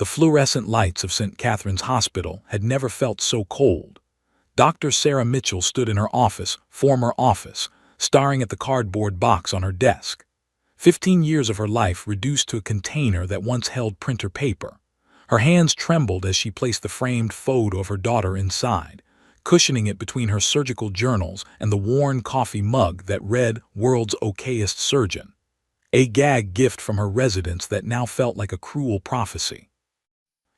The fluorescent lights of St. Catherine's Hospital had never felt so cold. Dr. Sarah Mitchell stood in her former office, staring at the cardboard box on her desk. 15 years of her life reduced to a container that once held printer paper. Her hands trembled as she placed the framed photo of her daughter inside, cushioning it between her surgical journals and the worn coffee mug that read "World's Okayest Surgeon," a gag gift from her residents that now felt like a cruel prophecy.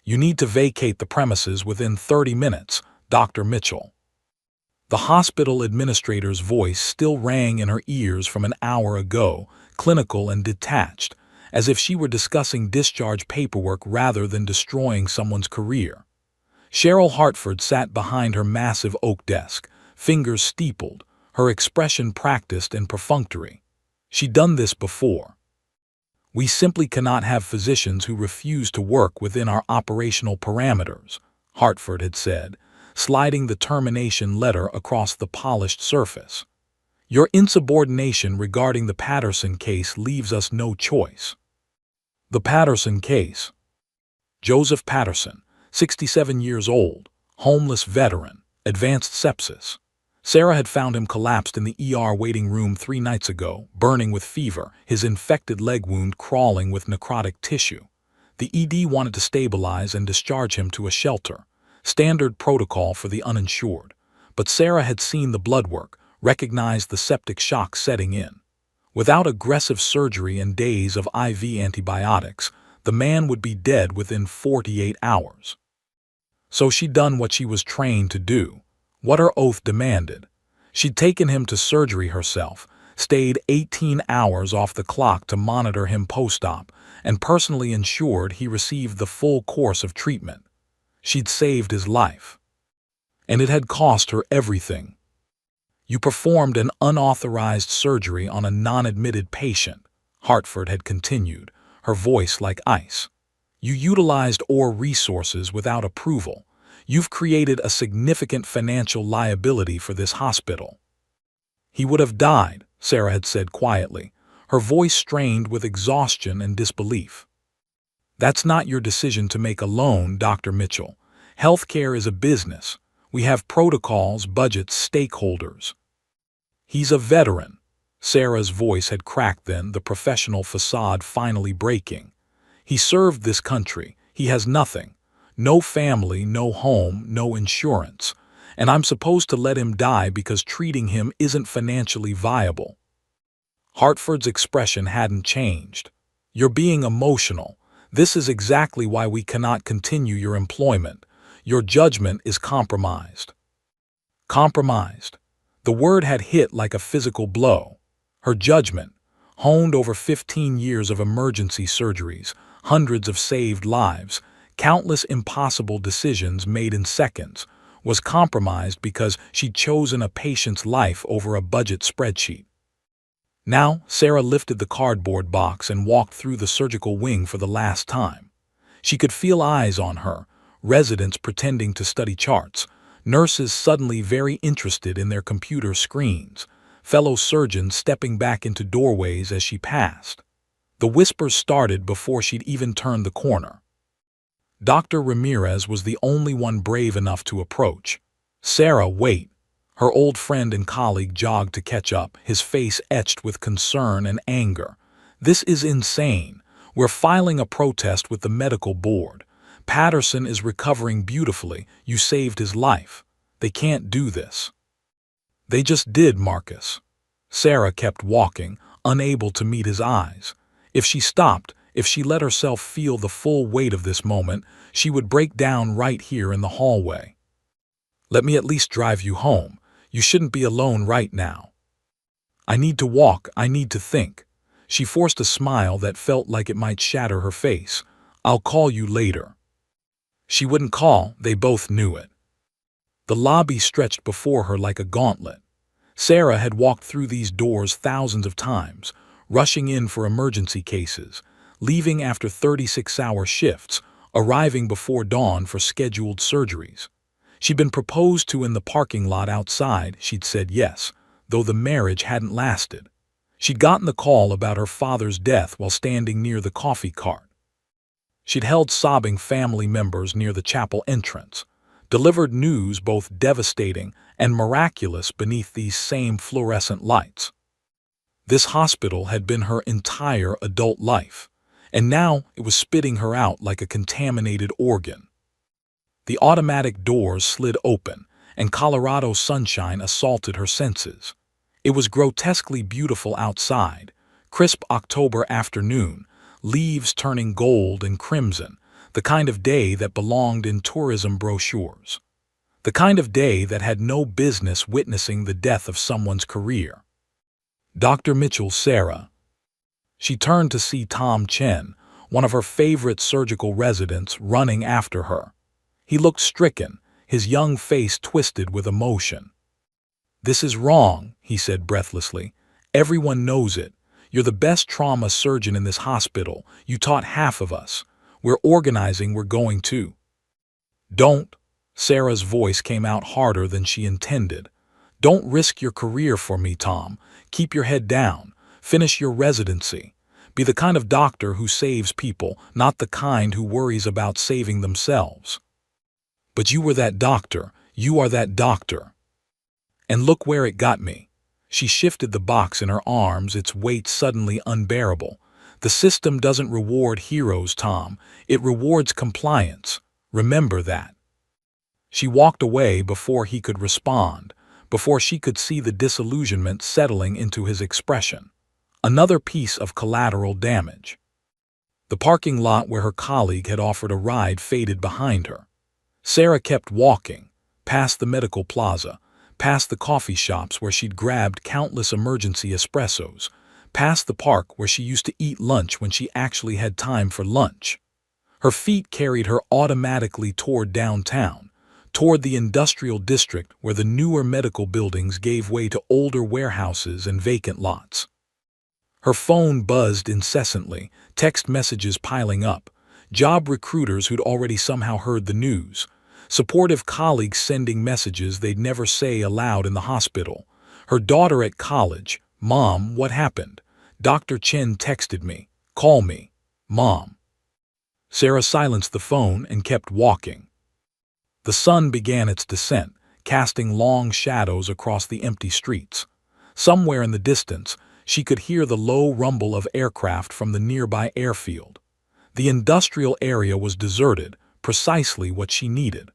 "You need to vacate the premises within 30 minutes, Dr. Mitchell." The hospital administrator's voice still rang in her ears from an hour ago, clinical and detached, as if she were discussing discharge paperwork rather than destroying someone's career. Cheryl Hartford sat behind her massive oak desk, fingers steepled, her expression practiced and perfunctory. She'd done this before. "We simply cannot have physicians who refuse to work within our operational parameters," Hartford had said, sliding the termination letter across the polished surface. "Your insubordination regarding the Patterson case leaves us no choice." The Patterson case. Joseph Patterson, 67 years old, homeless veteran, advanced sepsis. Sarah had found him collapsed in the ER waiting room 3 nights ago, burning with fever, his infected leg wound crawling with necrotic tissue. The ED wanted to stabilize and discharge him to a shelter, standard protocol for the uninsured. But Sarah had seen the blood work, recognized the septic shock setting in. Without aggressive surgery and days of IV antibiotics, the man would be dead within 48 hours. So she'd done what she was trained to do, what her oath demanded. She'd taken him to surgery herself, stayed 18 hours off the clock to monitor him post-op, and personally ensured he received the full course of treatment. She'd saved his life. And it had cost her everything. "You performed an unauthorized surgery on a non-admitted patient," Hartford had continued, her voice like ice. "You utilized OR resources without approval. You've created a significant financial liability for this hospital." "He would have died," Sarah had said quietly, her voice strained with exhaustion and disbelief. "That's not your decision to make alone, Dr. Mitchell. Healthcare is a business. We have protocols, budgets, stakeholders." "He's a veteran." Sarah's voice had cracked then, the professional facade finally breaking. "He served this country. He has nothing. No family, no home, no insurance. And I'm supposed to let him die because treating him isn't financially viable." Hartford's expression hadn't changed. "You're being emotional. This is exactly why we cannot continue your employment. Your judgment is compromised." Compromised. The word had hit like a physical blow. Her judgment, honed over 15 years of emergency surgeries, hundreds of saved lives, countless impossible decisions made in seconds, was compromised because she'd chosen a patient's life over a budget spreadsheet. Now, Sarah lifted the cardboard box and walked through the surgical wing for the last time. She could feel eyes on her, residents pretending to study charts, nurses suddenly very interested in their computer screens, fellow surgeons stepping back into doorways as she passed. The whispers started before she'd even turned the corner. Dr. Ramirez was the only one brave enough to approach. "Sarah, wait." Her old friend and colleague jogged to catch up, his face etched with concern and anger. "This is insane. We're filing a protest with the medical board. Patterson is recovering beautifully. You saved his life. They can't do this." "They just did, Marcus." Sarah kept walking, unable to meet his eyes. If she stopped, if she let herself feel the full weight of this moment, she would break down right here in the hallway. "Let me at least drive you home. You shouldn't be alone right now." "I need to walk, I need to think." She forced a smile that felt like it might shatter her face. "I'll call you later." She wouldn't call, they both knew it. The lobby stretched before her like a gauntlet. Sarah had walked through these doors thousands of times, rushing in for emergency cases, leaving after 36-hour shifts, arriving before dawn for scheduled surgeries. She'd been proposed to in the parking lot outside. She'd said yes, though the marriage hadn't lasted. She'd gotten the call about her father's death while standing near the coffee cart. She'd held sobbing family members near the chapel entrance, delivered news both devastating and miraculous beneath these same fluorescent lights. This hospital had been her entire adult life, and now it was spitting her out like a contaminated organ. The automatic doors slid open, and Colorado sunshine assaulted her senses. It was grotesquely beautiful outside, crisp October afternoon, leaves turning gold and crimson, the kind of day that belonged in tourism brochures. The kind of day that had no business witnessing the death of someone's career. Dr. Mitchell Sarah. She turned to see Tom Chen, one of her favorite surgical residents, running after her. He looked stricken, his young face twisted with emotion. "This is wrong," he said breathlessly. "Everyone knows it. You're the best trauma surgeon in this hospital. You taught half of us. We're organizing, we're going to." "Don't." Sarah's voice came out harder than she intended. "Don't risk your career for me, Tom. Keep your head down. Finish your residency. Be the kind of doctor who saves people, not the kind who worries about saving themselves." "But you were that doctor. You are that doctor. And look where it got me." She shifted the box in her arms, its weight suddenly unbearable. "The system doesn't reward heroes, Tom. It rewards compliance. Remember that." She walked away before he could respond, before she could see the disillusionment settling into his expression. Another piece of collateral damage. The parking lot where her colleague had offered a ride faded behind her. Sarah kept walking, past the medical plaza, past the coffee shops where she'd grabbed countless emergency espressos, past the park where she used to eat lunch when she actually had time for lunch. Her feet carried her automatically toward downtown, toward the industrial district where the newer medical buildings gave way to older warehouses and vacant lots. Her phone buzzed incessantly, text messages piling up, job recruiters who'd already somehow heard the news, supportive colleagues sending messages they'd never say aloud in the hospital. Her daughter at college. "Mom, what happened? Dr. Chen texted me. Call me. Mom." Sarah silenced the phone and kept walking. The sun began its descent, casting long shadows across the empty streets. Somewhere in the distance, she could hear the low rumble of aircraft from the nearby airfield. The industrial area was deserted, precisely what she needed.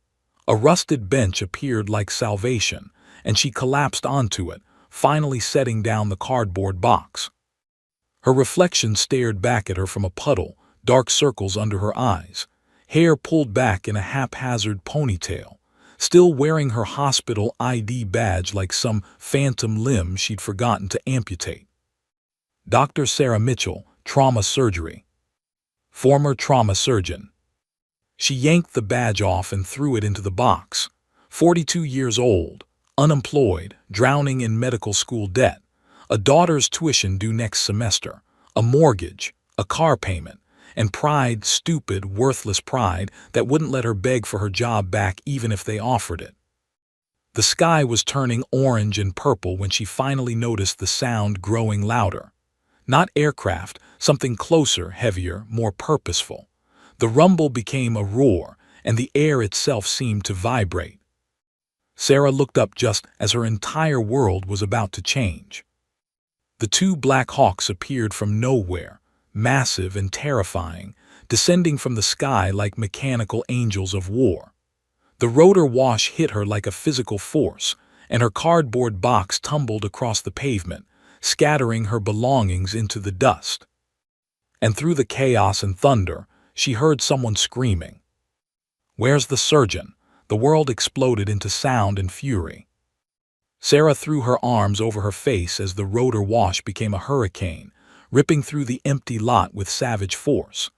A rusted bench appeared like salvation, and she collapsed onto it, finally setting down the cardboard box. Her reflection stared back at her from a puddle, dark circles under her eyes, hair pulled back in a haphazard ponytail, still wearing her hospital ID badge like some phantom limb she'd forgotten to amputate. Dr. Sarah Mitchell, trauma surgery. Former trauma surgeon. She yanked the badge off and threw it into the box. 42 years old, unemployed, drowning in medical school debt, a daughter's tuition due next semester, a mortgage, a car payment, and pride, stupid, worthless pride that wouldn't let her beg for her job back even if they offered it. The sky was turning orange and purple when she finally noticed the sound growing louder. Not aircraft, something closer, heavier, more purposeful. The rumble became a roar, and the air itself seemed to vibrate. Sarah looked up just as her entire world was about to change. The two Black Hawks appeared from nowhere, massive and terrifying, descending from the sky like mechanical angels of war. The rotor wash hit her like a physical force, and her cardboard box tumbled across the pavement, scattering her belongings into the dust. And through the chaos and thunder, she heard someone screaming. "Where's the surgeon?" The world exploded into sound and fury. Sarah threw her arms over her face as the rotor wash became a hurricane, ripping through the empty lot with savage force.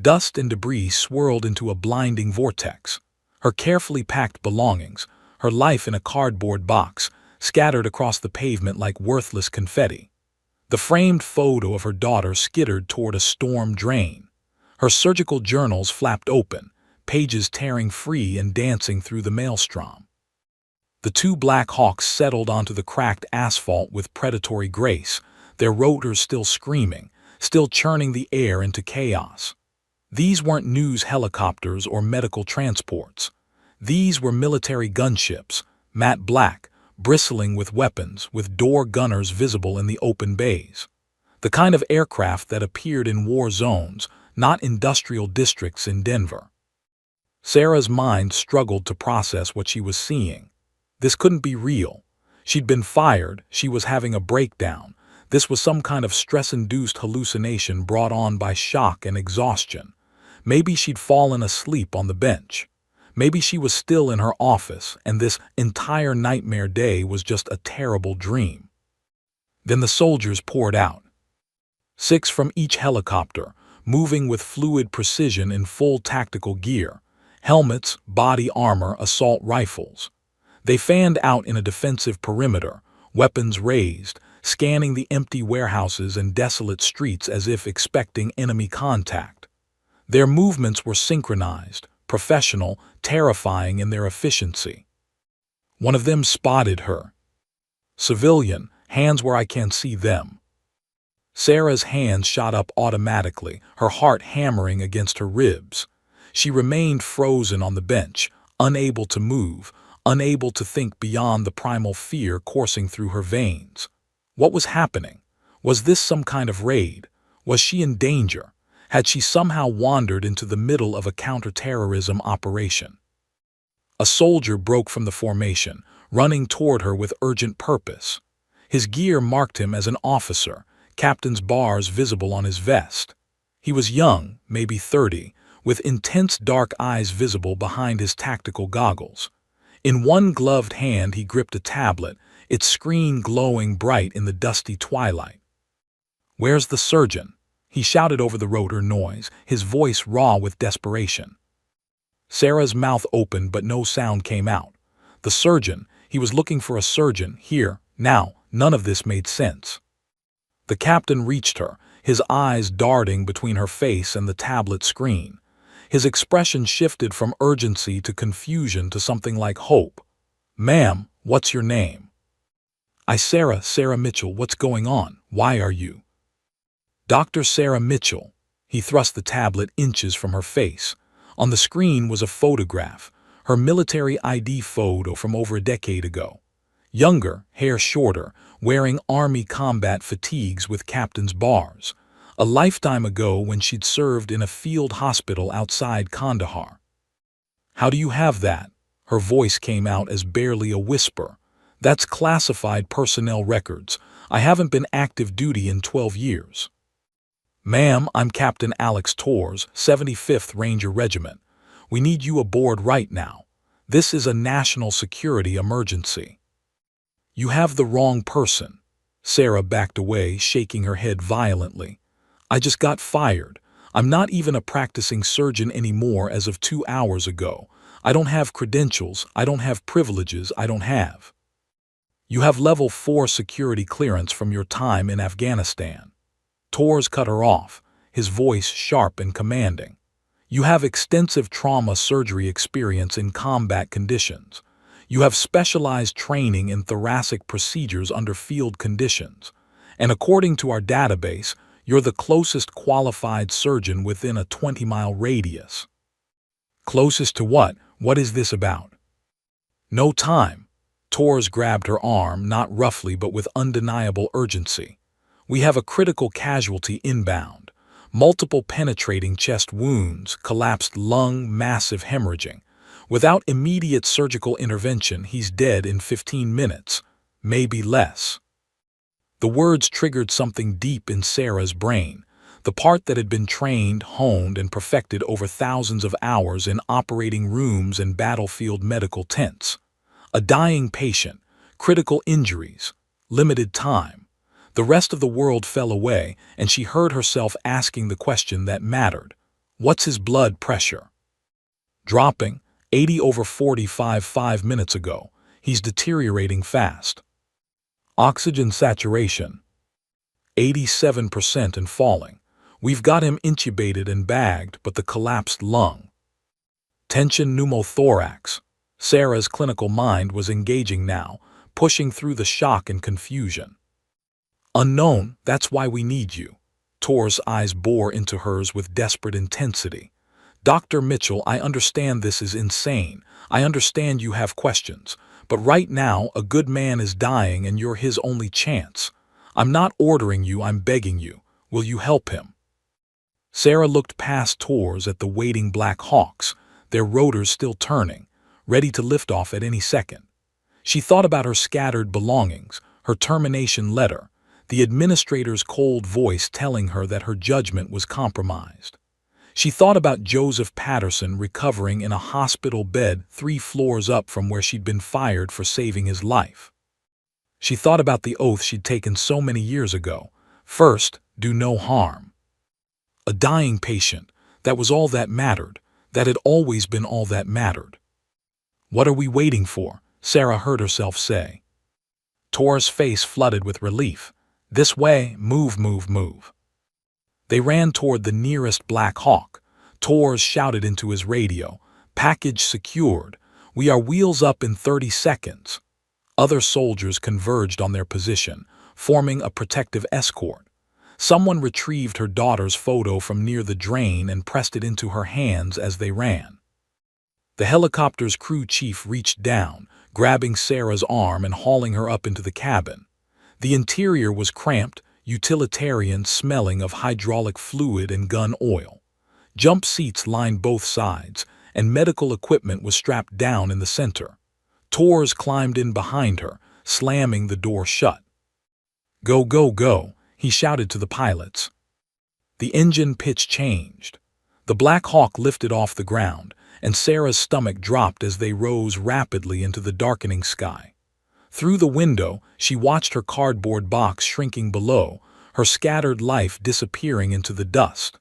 Dust and debris swirled into a blinding vortex. Her carefully packed belongings, her life in a cardboard box, scattered across the pavement like worthless confetti. The framed photo of her daughter skittered toward a storm drain. Her surgical journals flapped open, pages tearing free and dancing through the maelstrom. The two Black Hawks settled onto the cracked asphalt with predatory grace, their rotors still screaming, still churning the air into chaos. These weren't news helicopters or medical transports. These were military gunships, matte black, bristling with weapons, with door gunners visible in the open bays. The kind of aircraft that appeared in war zones, not industrial districts in Denver. Sarah's mind struggled to process what she was seeing. This couldn't be real. She'd been fired, she was having a breakdown. This was some kind of stress-induced hallucination brought on by shock and exhaustion. Maybe she'd fallen asleep on the bench. Maybe she was still in her office, and this entire nightmare day was just a terrible dream. Then the soldiers poured out. 6 from each helicopter, moving with fluid precision in full tactical gear. Helmets, body armor, assault rifles. They fanned out in a defensive perimeter, weapons raised, scanning the empty warehouses and desolate streets as if expecting enemy contact. Their movements were synchronized, professional, terrifying in their efficiency. One of them spotted her. Civilian, hands where I can't see them. Sarah's hands shot up automatically, her heart hammering against her ribs. She remained frozen on the bench, unable to move, unable to think beyond the primal fear coursing through her veins. What was happening? Was this some kind of raid? Was she in danger? Had she somehow wandered into the middle of a counterterrorism operation? A soldier broke from the formation, running toward her with urgent purpose. His gear marked him as an officer, captain's bars visible on his vest. He was young, maybe 30, with intense dark eyes visible behind his tactical goggles. In one gloved hand he gripped a tablet, its screen glowing bright in the dusty twilight. "Where's the surgeon?" he shouted over the rotor noise, his voice raw with desperation. Sarah's mouth opened but no sound came out. The surgeon, he was looking for a surgeon, here, now, none of this made sense. The captain reached her, his eyes darting between her face and the tablet screen. His expression shifted from urgency to confusion to something like hope. "Ma'am, what's your name?" Sarah Mitchell, what's going on? Why are you?" "Dr. Sarah Mitchell." He thrust the tablet inches from her face. On the screen was a photograph, her military ID photo from over a decade ago. Younger, hair shorter, wearing Army combat fatigues with captain's bars. A lifetime ago when she'd served in a field hospital outside Kandahar. "How do you have that?" Her voice came out as barely a whisper. "That's classified personnel records. I haven't been active duty in 12 years. "Ma'am, I'm Captain Alex Torres, 75th Ranger Regiment. We need you aboard right now. This is a national security emergency." "You have the wrong person." Sarah backed away, shaking her head violently. "I just got fired. I'm not even a practicing surgeon anymore as of 2 hours ago. I don't have credentials, I don't have privileges, I don't have." "You have level 4 security clearance from your time in Afghanistan." Torres cut her off, his voice sharp and commanding. "You have extensive trauma surgery experience in combat conditions. You have specialized training in thoracic procedures under field conditions. And according to our database, you're the closest qualified surgeon within a 20-mile radius." "Closest to what? What is this about?" "No time." Torres grabbed her arm, not roughly but with undeniable urgency. "We have a critical casualty inbound. Multiple penetrating chest wounds, collapsed lung, massive hemorrhaging. Without immediate surgical intervention, he's dead in 15 minutes, maybe less." The words triggered something deep in Sarah's brain, the part that had been trained, honed, and perfected over thousands of hours in operating rooms and battlefield medical tents. A dying patient, critical injuries, limited time. The rest of the world fell away, and she heard herself asking the question that mattered. What's his blood pressure? Dropping, 80/45 5 minutes ago. He's deteriorating fast. Oxygen saturation, 87% and falling. We've got him intubated and bagged, but the collapsed lung. Tension pneumothorax. Sarah's clinical mind was engaging now, pushing through the shock and confusion. Unknown, that's why we need you. Tor's eyes bore into hers with desperate intensity. Dr. Mitchell, I understand this is insane. I understand you have questions. But right now, a good man is dying and you're his only chance. I'm not ordering you, I'm begging you. Will you help him? Sarah looked past Tors at the waiting Black Hawks, their rotors still turning, ready to lift off at any second. She thought about her scattered belongings, her termination letter, the administrator's cold voice telling her that her judgment was compromised. She thought about Joseph Patterson recovering in a hospital bed 3 floors up from where she'd been fired for saving his life. She thought about the oath she'd taken so many years ago. First, do no harm. A dying patient, that was all that mattered. That had always been all that mattered. What are we waiting for? Sarah heard herself say. Tor's face flooded with relief. This way, move, move, move. They ran toward the nearest Black Hawk. Tors shouted into his radio, package secured. We are wheels up in 30 seconds. Other soldiers converged on their position, forming a protective escort. Someone retrieved her daughter's photo from near the drain and pressed it into her hands as they ran. The helicopter's crew chief reached down, grabbing Sarah's arm and hauling her up into the cabin. The interior was cramped, utilitarian, smelling of hydraulic fluid and gun oil. Jump seats lined both sides, and medical equipment was strapped down in the center. Tors climbed in behind her, slamming the door shut. Go, go, go, he shouted to the pilots. The engine pitch changed. The Black Hawk lifted off the ground, and Sarah's stomach dropped as they rose rapidly into the darkening sky. Through the window, she watched her cardboard box shrinking below, her scattered life disappearing into the dust.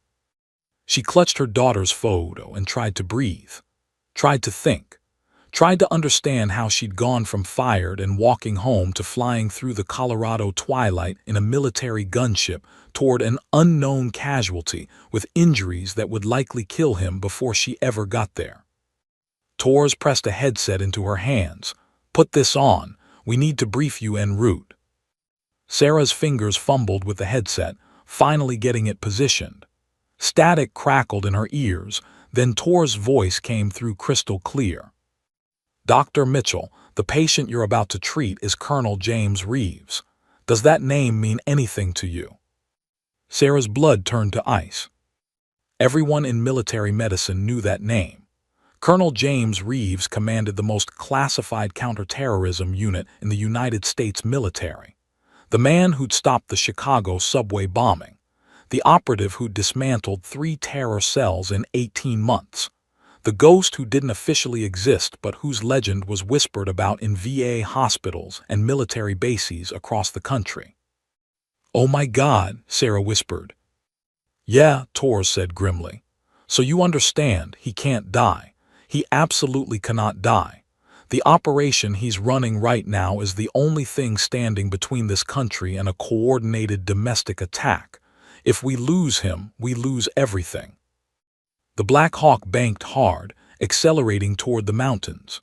She clutched her daughter's photo and tried to breathe, tried to think, tried to understand how she'd gone from fired and walking home to flying through the Colorado twilight in a military gunship toward an unknown casualty with injuries that would likely kill him before she ever got there. Tors pressed a headset into her hands. Put this on. We need to brief you en route. Sarah's fingers fumbled with the headset, finally getting it positioned. Static crackled in her ears, then Tor's voice came through crystal clear. Dr. Mitchell, the patient you're about to treat is Colonel James Reeves. Does that name mean anything to you? Sarah's blood turned to ice. Everyone in military medicine knew that name. Colonel James Reeves commanded the most classified counterterrorism unit in the United States military. The man who'd stopped the Chicago subway bombing. The operative who'd dismantled 3 terror cells in 18 months. The ghost who didn't officially exist but whose legend was whispered about in VA hospitals and military bases across the country. Oh my God, Sarah whispered. Yeah, Tors said grimly. So you understand, he can't die. He absolutely cannot die. The operation he's running right now is the only thing standing between this country and a coordinated domestic attack. If we lose him, we lose everything. The Black Hawk banked hard, accelerating toward the mountains.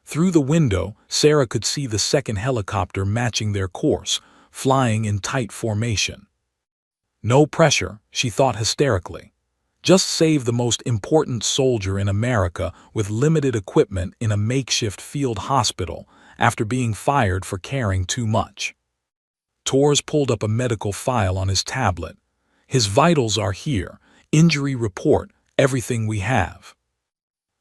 Through the window, Sarah could see the second helicopter matching their course, flying in tight formation. No pressure, she thought hysterically. Just save the most important soldier in America with limited equipment in a makeshift field hospital after being fired for caring too much. Tors pulled up a medical file on his tablet. His vitals are here, injury report, everything we have.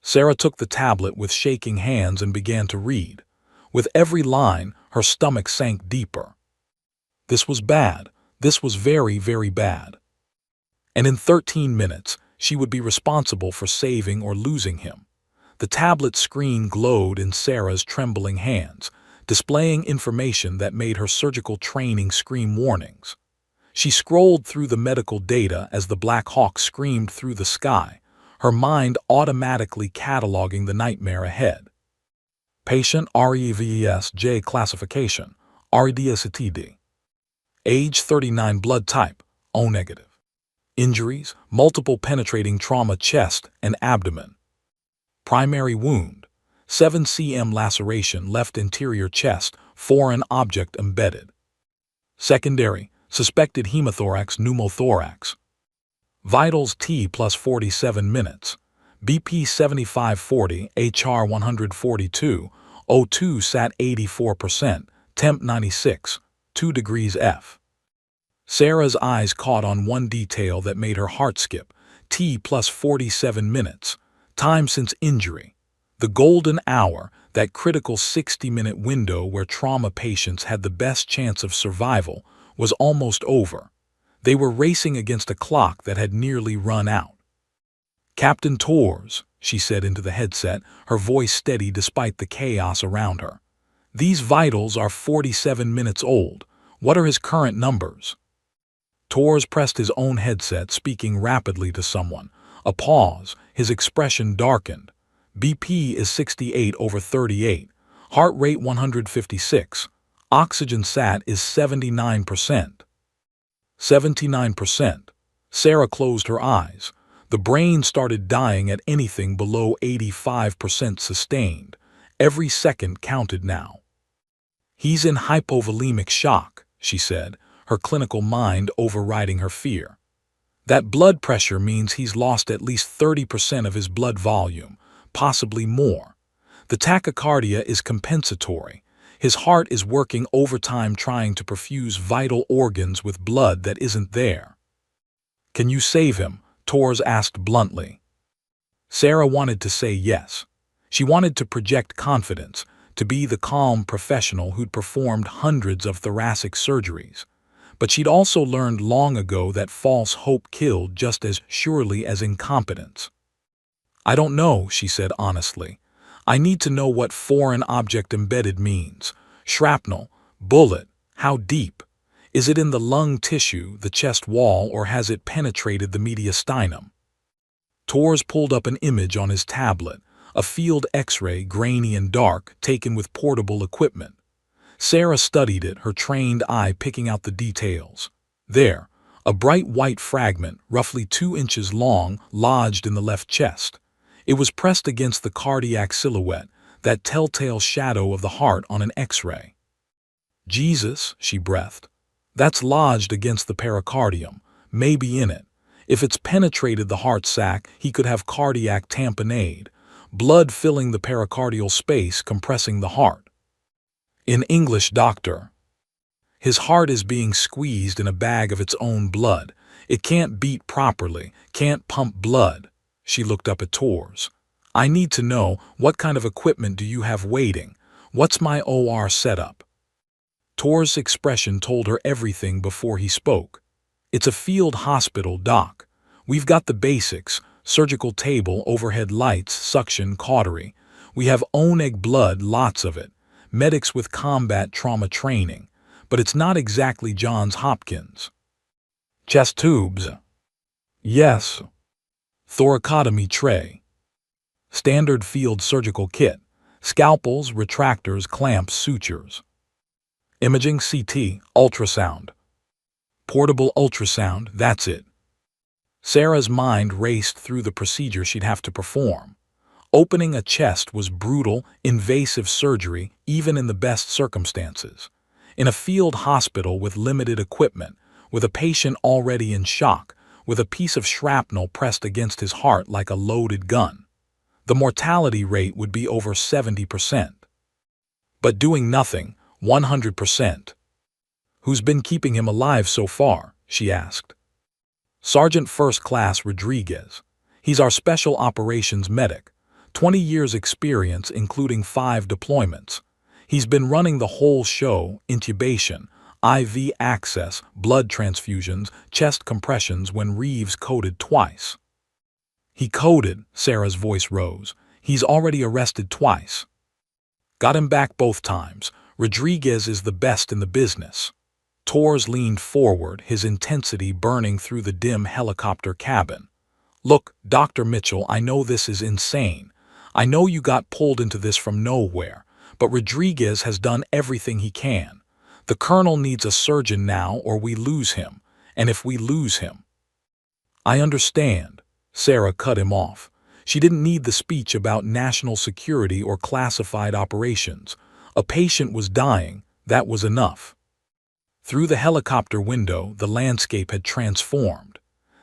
Sarah took the tablet with shaking hands and began to read. With every line, her stomach sank deeper. This was bad. This was very, very bad. And in 13 minutes, she would be responsible for saving or losing him. The tablet screen glowed in Sarah's trembling hands, displaying information that made her surgical training scream warnings. She scrolled through the medical data as the Black Hawk screamed through the sky, her mind automatically cataloging the nightmare ahead. Patient REVESJ classification, REDSTD. Age 39, blood type, O negative. Injuries, multiple penetrating trauma chest and abdomen. Primary wound, 7 cm laceration left interior chest, foreign object embedded. Secondary, Suspected hemothorax, pneumothorax. Vitals T plus 47 minutes. BP 7540, HR 142, O2 sat 84%, temp 96, 2 degrees F. Sarah's eyes caught on one detail that made her heart skip. T plus 47 minutes. Time since injury. The golden hour, that critical 60-minute window where trauma patients had the best chance of survival, was almost over. They were racing against a clock that had nearly run out. "Captain Torres," she said into the headset, her voice steady despite the chaos around her. "These vitals are 47 minutes old. What are his current numbers?" Torres pressed his own headset, speaking rapidly to someone. A pause, his expression darkened. "BP is 68/38. Heart rate 156. Oxygen sat is 79%. 79%. Sarah closed her eyes. The brain started dying at anything below 85% sustained. Every second counted now. "He's in hypovolemic shock," she said, her clinical mind overriding her fear. "That blood pressure means he's lost at least 30% of his blood volume, possibly more. The tachycardia is compensatory. His heart is working overtime trying to perfuse vital organs with blood that isn't there." "Can you save him?" Torres asked bluntly. Sarah wanted to say yes. She wanted to project confidence, to be the calm professional who'd performed hundreds of thoracic surgeries. But she'd also learned long ago that false hope killed just as surely as incompetence. "I don't know," she said honestly. "I need to know what foreign object embedded means. Shrapnel, bullet, how deep? Is it in the lung tissue, the chest wall, or has it penetrated the mediastinum?" Torres pulled up an image on his tablet, a field X-ray, grainy and dark, taken with portable equipment. Sarah studied it, her trained eye picking out the details. There, a bright white fragment, roughly 2 inches long, lodged in the left chest. It was pressed against the cardiac silhouette, that telltale shadow of the heart on an X-ray. "Jesus," she breathed. "That's lodged against the pericardium, maybe in it. If it's penetrated the heart sac, he could have cardiac tamponade, blood filling the pericardial space, compressing the heart." "In English, doctor." "His heart is being squeezed in a bag of its own blood. It can't beat properly, can't pump blood." She looked up at Torres. "I need to know, what kind of equipment do you have waiting? What's my OR setup?" Torres' expression told her everything before he spoke. "It's a field hospital, doc. We've got the basics: surgical table, overhead lights, suction, cautery. We have ONEG blood, lots of it. Medics with combat trauma training. But it's not exactly Johns Hopkins." "Chest tubes?" "Yes." "Thoracotomy tray." "Standard field surgical kit. Scalpels, retractors, clamps, sutures." "Imaging, CT, ultrasound." "Portable ultrasound, that's it." Sarah's mind raced through the procedure she'd have to perform. Opening a chest was brutal, invasive surgery, even in the best circumstances. In a field hospital with limited equipment, with a patient already in shock, with a piece of shrapnel pressed against his heart like a loaded gun, the mortality rate would be over 70%. But doing nothing, 100%. "Who's been keeping him alive so far?" she asked. "Sergeant First Class Rodriguez. He's our special operations medic. 20 years experience, including 5 deployments. He's been running the whole show: intubation, IV access, blood transfusions, chest compressions when Reeves coded twice." "He coded," Sarah's voice rose. "He's already arrested twice." "Got him back both times. Rodriguez is the best in the business." Torres leaned forward, his intensity burning through the dim helicopter cabin. "Look, Dr. Mitchell, I know this is insane. I know you got pulled into this from nowhere, but Rodriguez has done everything he can. The colonel needs a surgeon now or we lose him, and if we lose him—" "I understand." Sarah cut him off. She didn't need the speech about national security or classified operations. A patient was dying, that was enough. Through the helicopter window, the landscape had transformed.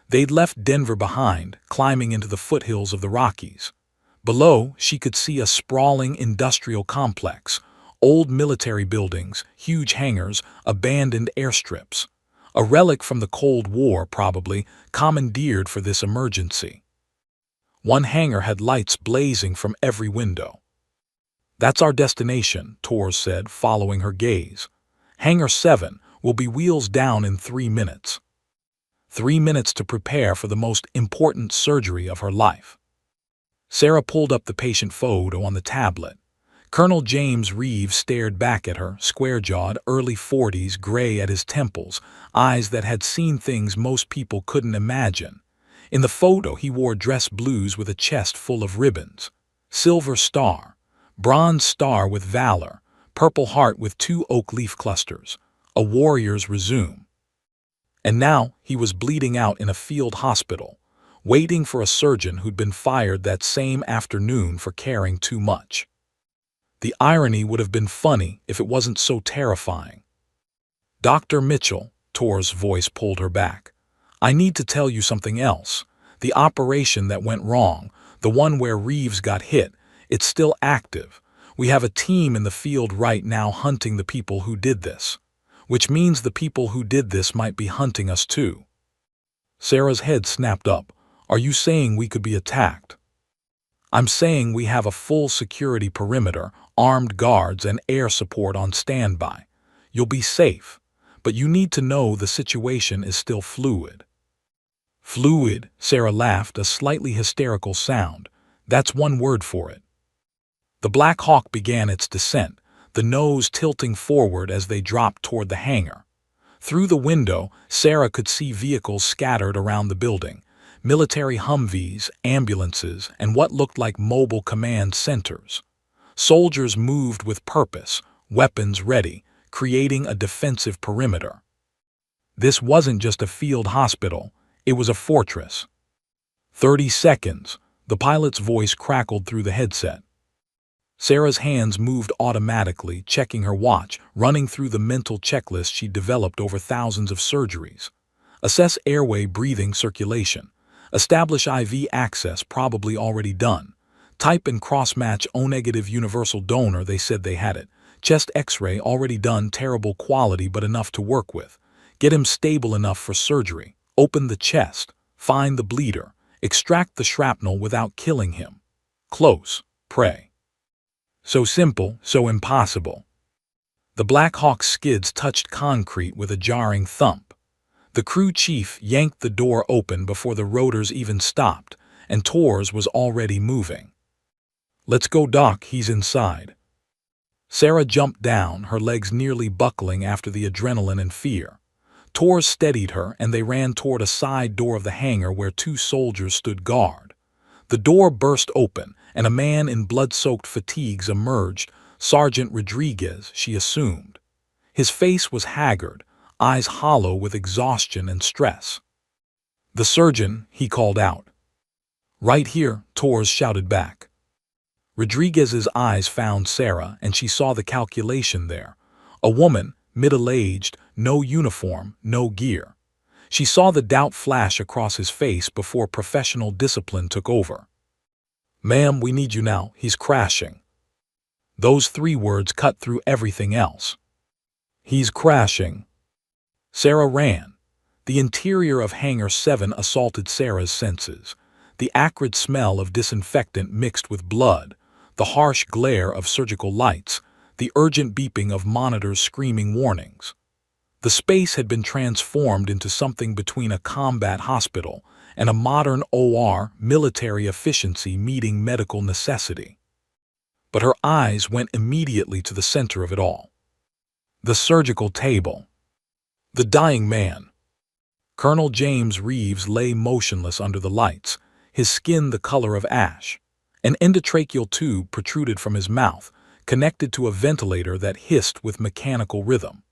They'd left Denver behind, climbing into the foothills of the Rockies. Below, she could see a sprawling industrial complex, old military buildings, huge hangars, abandoned airstrips. A relic from the Cold War, probably, commandeered for this emergency. One hangar had lights blazing from every window. "That's our destination," Torres said, following her gaze. "Hangar 7 will be wheels down in 3 minutes. 3 minutes to prepare for the most important surgery of her life." Sarah pulled up the patient photo on the tablet. Colonel James Reeves stared back at her, square-jawed, early 40s, gray at his temples, eyes that had seen things most people couldn't imagine. In the photo, he wore dress blues with a chest full of ribbons. Silver star, bronze star with valor, purple heart with 2 oak leaf clusters. A warrior's resume. And now he was bleeding out in a field hospital, waiting for a surgeon who'd been fired that same afternoon for caring too much. The irony would have been funny if it wasn't so terrifying. "Dr. Mitchell," Tor's voice pulled her back. "I need to tell you something else. The operation that went wrong, the one where Reeves got hit, it's still active. We have a team in the field right now hunting the people who did this. Which means the people who did this might be hunting us too." Sarah's head snapped up. "Are you saying we could be attacked?" "I'm saying we have a full security perimeter, armed guards and air support on standby. You'll be safe, but you need to know the situation is still fluid." "Fluid," Sarah laughed, a slightly hysterical sound. "That's one word for it." The Black Hawk began its descent, the nose tilting forward as they dropped toward the hangar. Through the window, Sarah could see vehicles scattered around the building, military Humvees, ambulances, and what looked like mobile command centers. Soldiers moved with purpose, weapons ready, creating a defensive perimeter. This wasn't just a field hospital, it was a fortress. 30 seconds, the pilot's voice crackled through the headset. Sarah's hands moved automatically, checking her watch, running through the mental checklist she'd developed over thousands of surgeries. Assess airway, breathing, circulation. Establish IV access, probably already done. Type and cross-match O-negative universal donor, they said they had it. Chest X-ray, already done, terrible quality but enough to work with. Get him stable enough for surgery. Open the chest. Find the bleeder. Extract the shrapnel without killing him. Close. Pray. So simple, so impossible. The Black Hawk's skids touched concrete with a jarring thump. The crew chief yanked the door open before the rotors even stopped, and Torres was already moving. "Let's go, Doc, he's inside." Sarah jumped down, her legs nearly buckling after the adrenaline and fear. Torres steadied her, and they ran toward a side door of the hangar where 2 soldiers stood guard. The door burst open, and a man in blood-soaked fatigues emerged, Sergeant Rodriguez, she assumed. His face was haggard, eyes hollow with exhaustion and stress. "The surgeon," he called out. "Right here," Torres shouted back. Rodriguez's eyes found Sarah, and she saw the calculation there. A woman, middle-aged, no uniform, no gear. She saw the doubt flash across his face before professional discipline took over. "Ma'am, we need you now, he's crashing." Those 3 words cut through everything else. "He's crashing." Sarah ran. The interior of Hangar 7 assaulted Sarah's senses. The acrid smell of disinfectant mixed with blood, the harsh glare of surgical lights, the urgent beeping of monitors screaming warnings. The space had been transformed into something between a combat hospital and a modern OR, military efficiency meeting medical necessity. But her eyes went immediately to the center of it all. The surgical table. The dying man. Colonel James Reeves lay motionless under the lights, his skin the color of ash. An endotracheal tube protruded from his mouth, connected to a ventilator that hissed with mechanical rhythm.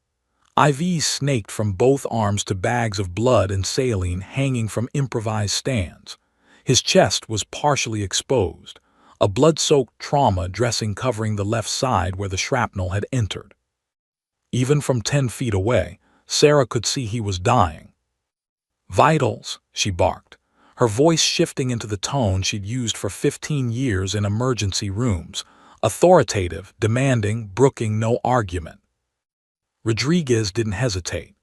IVs snaked from both arms to bags of blood and saline hanging from improvised stands. His chest was partially exposed, a blood-soaked trauma dressing covering the left side where the shrapnel had entered. Even from 10 feet away, Sarah could see he was dying. "Vitals," she barked, her voice shifting into the tone she'd used for 15 years in emergency rooms, authoritative, demanding, brooking no argument. Rodriguez didn't hesitate.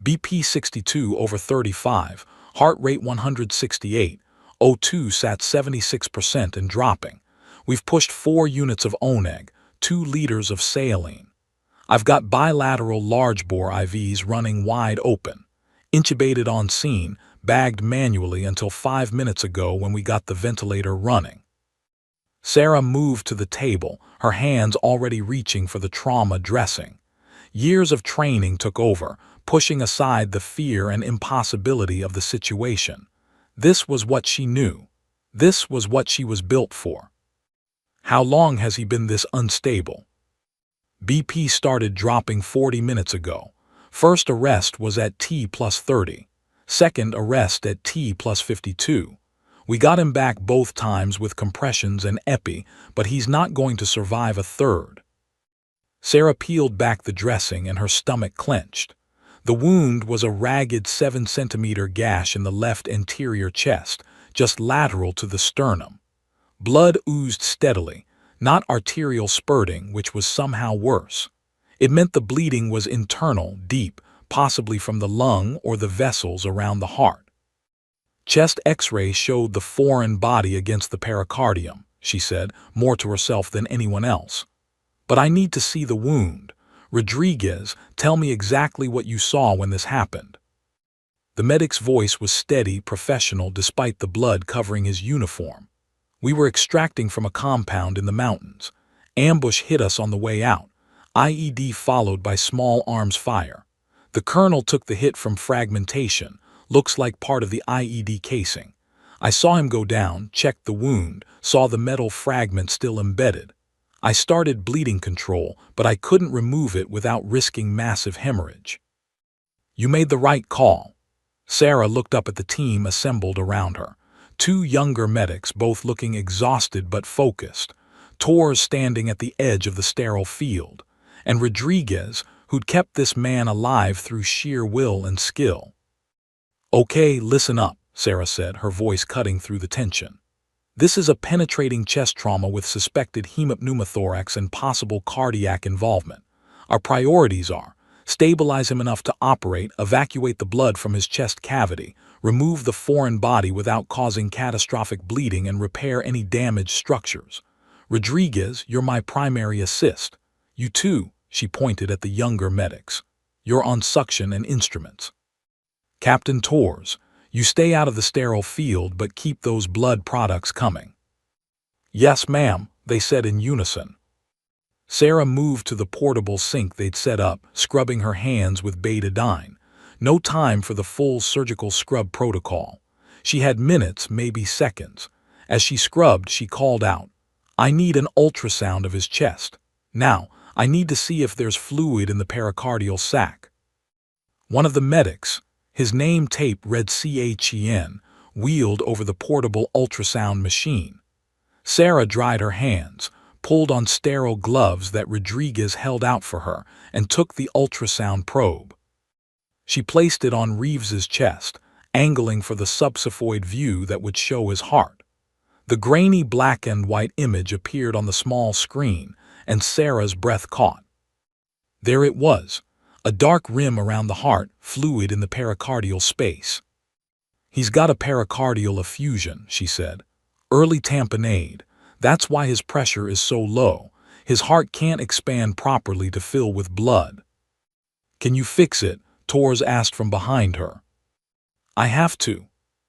BP 62 over 35, heart rate 168, O2 sat 76% and dropping. We've pushed 4 units of ONEG, 2 liters of saline. I've got bilateral large-bore IVs running wide open. Intubated on scene, bagged manually until 5 minutes ago when we got the ventilator running. Sarah moved to the table, her hands already reaching for the trauma dressing. Years of training took over, pushing aside the fear and impossibility of the situation. This was what she knew. This was what she was built for. "How long has he been this unstable?" BP started dropping 40 minutes ago. First arrest was at T plus 30. Second arrest at T plus 52. We got him back both times with compressions and epi, but he's not going to survive a third. Sarah peeled back the dressing and her stomach clenched. The wound was a ragged 7-centimeter gash in the left anterior chest, just lateral to the sternum. Blood oozed steadily, not arterial spurting, which was somehow worse. It meant the bleeding was internal, deep, possibly from the lung or the vessels around the heart. Chest X-ray showed the foreign body against the pericardium, she said, more to herself than anyone else. "But I need to see the wound. Rodriguez, tell me exactly what you saw when this happened." The medic's voice was steady, professional, despite the blood covering his uniform. "We were extracting from a compound in the mountains. Ambush hit us on the way out. IED followed by small arms fire. The colonel took the hit from fragmentation, looks like part of the IED casing. I saw him go down, checked the wound, saw the metal fragment still embedded. I started bleeding control, but I couldn't remove it without risking massive hemorrhage." "You made the right call." Sarah looked up at the team assembled around her. 2 younger medics, both looking exhausted but focused. Torres standing at the edge of the sterile field. And Rodriguez, who'd kept this man alive through sheer will and skill. "Okay, listen up," Sarah said, her voice cutting through the tension. "This is a penetrating chest trauma with suspected hemopneumothorax and possible cardiac involvement. Our priorities are: stabilize him enough to operate, evacuate the blood from his chest cavity, remove the foreign body without causing catastrophic bleeding, and repair any damaged structures. Rodriguez, you're my primary assist. You too," she pointed at the younger medics. "You're on suction and instruments. Captain Torres, you stay out of the sterile field but keep those blood products coming." "Yes, ma'am," they said in unison. Sarah moved to the portable sink they'd set up, scrubbing her hands with betadine. No time for the full surgical scrub protocol. She had minutes, maybe seconds. As she scrubbed, she called out, "I need an ultrasound of his chest. Now, I need to see if there's fluid in the pericardial sac." One of the medics, his name tape read CHEN, wheeled over the portable ultrasound machine. Sarah dried her hands, pulled on sterile gloves that Rodriguez held out for her, and took the ultrasound probe. She placed it on Reeves's chest, angling for the subxiphoid view that would show his heart. The grainy black and white image appeared on the small screen, and Sarah's breath caught. There it was, a dark rim around the heart, fluid in the pericardial space. "He's got a pericardial effusion," she said. "Early tamponade. That's why his pressure is so low. His heart can't expand properly to fill with blood." "Can you fix it?" Torres asked from behind her. "I have to."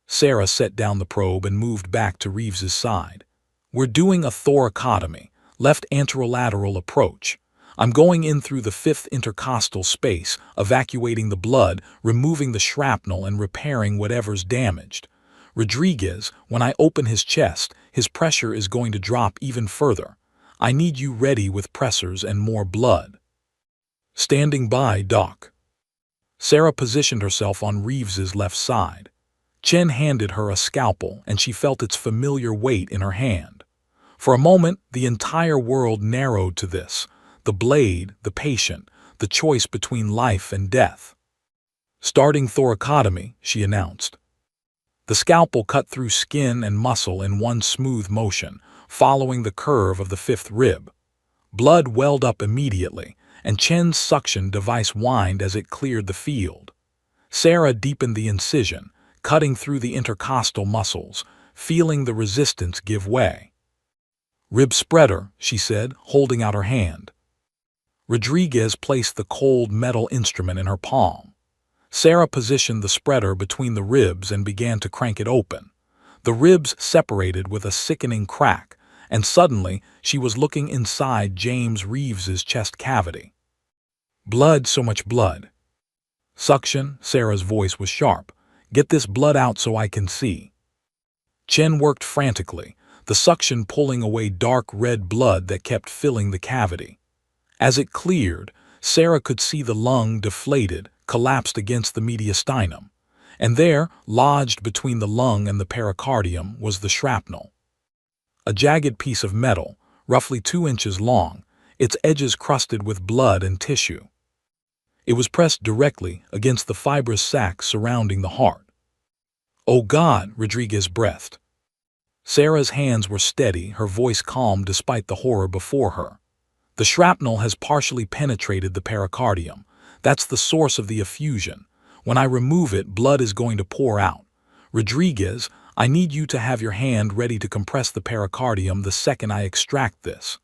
Sarah set down the probe and moved back to Reeves's side. "We're doing a thoracotomy, left anterolateral approach. I'm going in through the 5th intercostal space, evacuating the blood, removing the shrapnel, and repairing whatever's damaged. Rodriguez, when I open his chest, his pressure is going to drop even further. I need you ready with pressors and more blood." "Standing by, Doc." Sarah positioned herself on Reeves's left side. Chen handed her a scalpel, and she felt its familiar weight in her hand. For a moment, the entire world narrowed to this: the blade, the patient, the choice between life and death. "Starting thoracotomy," she announced. The scalpel cut through skin and muscle in one smooth motion, following the curve of the fifth rib. Blood welled up immediately, and Chen's suction device whined as it cleared the field. Sarah deepened the incision, cutting through the intercostal muscles, feeling the resistance give way. "Rib spreader," she said, holding out her hand. Rodriguez placed the cold metal instrument in her palm. Sarah positioned the spreader between the ribs and began to crank it open. The ribs separated with a sickening crack, and suddenly she was looking inside James Reeves's chest cavity. "Blood, so much blood." "Suction," Sarah's voice was sharp. "Get this blood out so I can see." Chen worked frantically, the suction pulling away dark red blood that kept filling the cavity. As it cleared, Sarah could see the lung deflated, collapsed against the mediastinum, and there, lodged between the lung and the pericardium, was the shrapnel. A jagged piece of metal, roughly 2 inches long, its edges crusted with blood and tissue. It was pressed directly against the fibrous sac surrounding the heart. "Oh God," Rodriguez breathed. Sarah's hands were steady, her voice calm despite the horror before her. "The shrapnel has partially penetrated the pericardium. That's the source of the effusion. When I remove it, blood is going to pour out. Rodriguez, I need you to have your hand ready to compress the pericardium the second I extract this.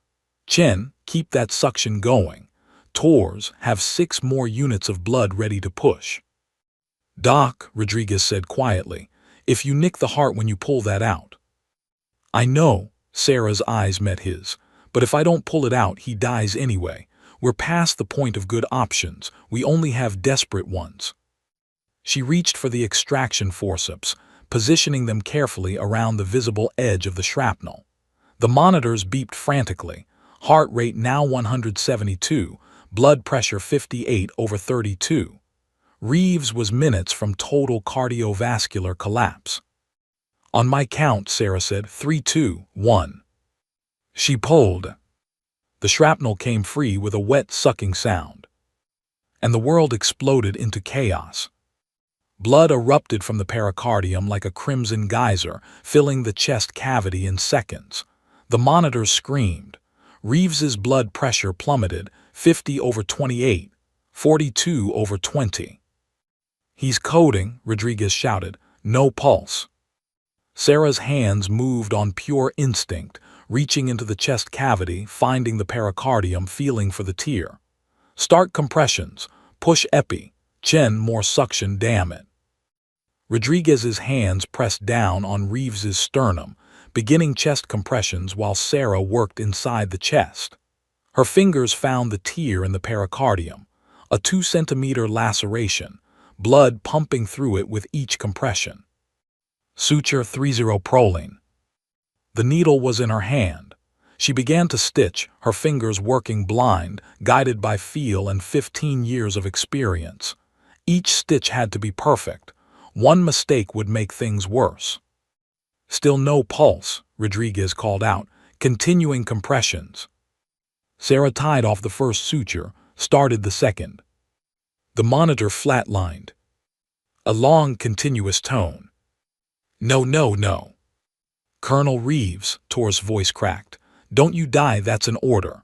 Chen, keep that suction going. Tors, have 6 more units of blood ready to push." "Doc," Rodriguez said quietly, "if you nick the heart when you pull that out." "I know," Sarah's eyes met his, "but if I don't pull it out, he dies anyway. We're past the point of good options. We only have desperate ones." She reached for the extraction forceps, positioning them carefully around the visible edge of the shrapnel. The monitors beeped frantically, heart rate now 172, blood pressure 58/32. Reeves was minutes from total cardiovascular collapse. "On my count," Sarah said, 3, 2, 1. She pulled. The shrapnel came free with a wet, sucking sound. And the world exploded into chaos. Blood erupted from the pericardium like a crimson geyser, filling the chest cavity in seconds. The monitors screamed. Reeves's blood pressure plummeted, 50/28, 42/20. "He's coding," Rodriguez shouted. "No pulse." Sarah's hands moved on pure instinct, reaching into the chest cavity, finding the pericardium, feeling for the tear. "Start compressions. Push epi. Chen, more suction, damn it." Rodriguez's hands pressed down on Reeves's sternum, beginning chest compressions while Sarah worked inside the chest. Her fingers found the tear in the pericardium, a 2-centimeter laceration, blood pumping through it with each compression. Suture 30 proline. The needle was in her hand. She began to stitch, her fingers working blind, guided by feel and 15 years of experience. Each stitch had to be perfect. One mistake would make things worse. "Still no pulse," Rodriguez called out, continuing compressions. Sarah tied off the first suture, started the second. The monitor flatlined. A long, continuous tone. "No, no, no." "Colonel Reeves," Tor's voice cracked. "Don't you die, that's an order."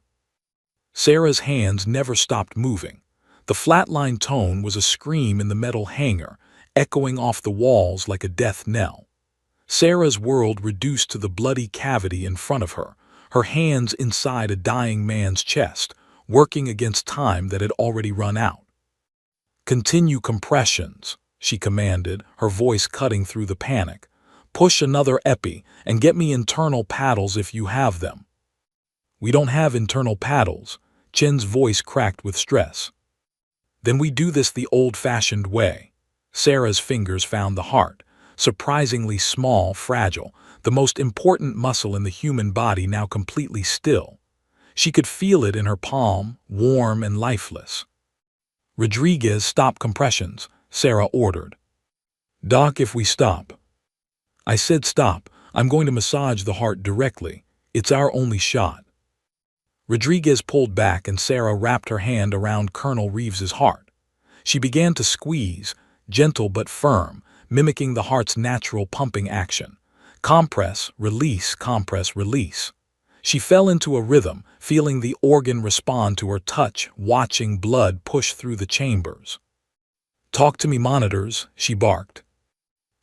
Sarah's hands never stopped moving. The flatline tone was a scream in the metal hanger, echoing off the walls like a death knell. Sarah's world reduced to the bloody cavity in front of her, her hands inside a dying man's chest, working against time that had already run out. "Continue compressions," she commanded, her voice cutting through the panic. "Push another epi, and get me internal paddles if you have them." "We don't have internal paddles," Chen's voice cracked with stress. "Then we do this the old-fashioned way." Sarah's fingers found the heart, surprisingly small, fragile, the most important muscle in the human body now completely still. She could feel it in her palm, warm and lifeless. "Rodriguez, stop compressions," Sarah ordered. "Doc, if we stop." "I said stop. I'm going to massage the heart directly. It's our only shot." Rodriguez pulled back and Sarah wrapped her hand around Colonel Reeves's heart. She began to squeeze, gentle but firm, mimicking the heart's natural pumping action. Compress, release, compress, release. She fell into a rhythm, feeling the organ respond to her touch, watching blood push through the chambers. "Talk to me, monitors," she barked.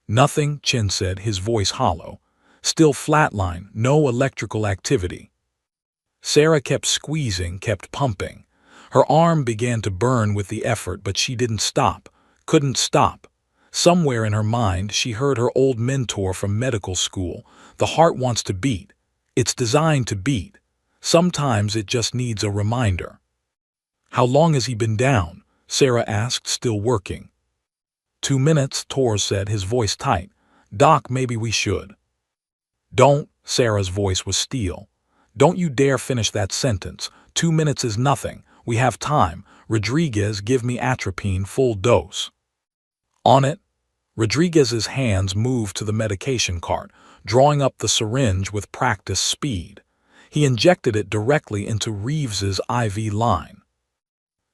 "Nothing," Chen said, his voice hollow. "Still flatline, no electrical activity." Sarah kept squeezing, kept pumping. Her arm began to burn with the effort, but she didn't stop, couldn't stop. Somewhere in her mind, she heard her old mentor from medical school. The heart wants to beat. It's designed to beat. Sometimes it just needs a reminder. "How long has he been down?" Sarah asked, still working. 2 minutes, Tor said, his voice tight. "Doc, maybe we should." "Don't," Sarah's voice was steel. "Don't you dare finish that sentence. 2 minutes is nothing. We have time. Rodriguez, give me atropine, full dose." "On it." Rodriguez's hands moved to the medication cart, drawing up the syringe with practiced speed. He injected it directly into Reeves's IV line.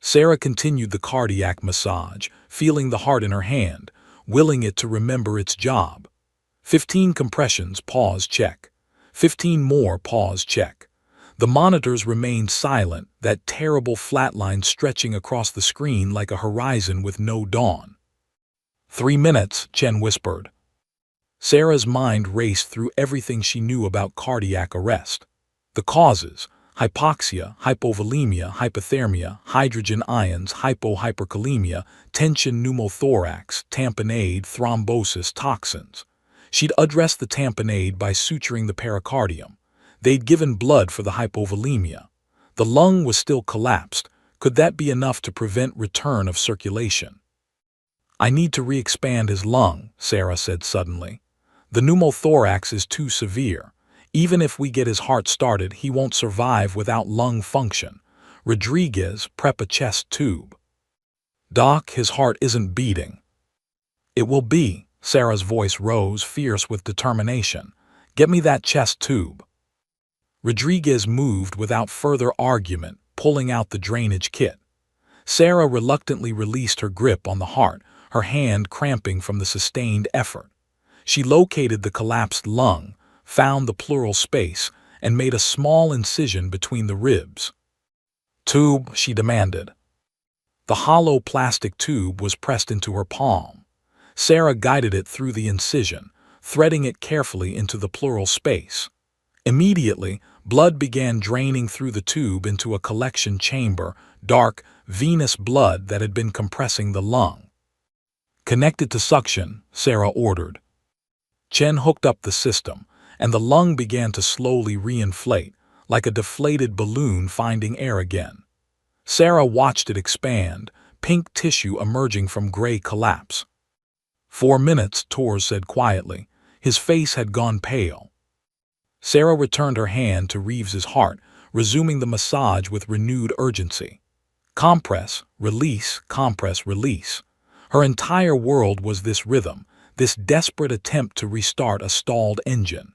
Sarah continued the cardiac massage, feeling the heart in her hand, willing it to remember its job. 15 compressions, pause, check. 15 more, pause, check. The monitors remained silent, that terrible flatline stretching across the screen like a horizon with no dawn. 3 minutes, Chen whispered. Sarah's mind raced through everything she knew about cardiac arrest. The causes: hypoxia, hypovolemia, hypothermia, hydrogen ions, hyperkalemia, tension, pneumothorax, tamponade, thrombosis, toxins. She'd addressed the tamponade by suturing the pericardium. They'd given blood for the hypovolemia. The lung was still collapsed. Could that be enough to prevent return of circulation? "I need to re-expand his lung," Sarah said suddenly. "The pneumothorax is too severe. Even if we get his heart started, he won't survive without lung function. Rodriguez, prep a chest tube." "Doc, his heart isn't beating." "It will be." Sarah's voice rose, fierce with determination. "Get me that chest tube." Rodriguez moved without further argument, pulling out the drainage kit. Sarah reluctantly released her grip on the heart, her hand cramping from the sustained effort. She located the collapsed lung, found the pleural space, and made a small incision between the ribs. "Tube," she demanded. The hollow plastic tube was pressed into her palm. Sarah guided it through the incision, threading it carefully into the pleural space. Immediately, blood began draining through the tube into a collection chamber, dark, venous blood that had been compressing the lung. "Connect it to suction," Sarah ordered. Chen hooked up the system, and the lung began to slowly reinflate, like a deflated balloon finding air again. Sarah watched it expand, pink tissue emerging from gray collapse. 4 minutes, Tor said quietly. His face had gone pale. Sarah returned her hand to Reeves's heart, resuming the massage with renewed urgency. Compress, release, compress, release. Her entire world was this rhythm, this desperate attempt to restart a stalled engine.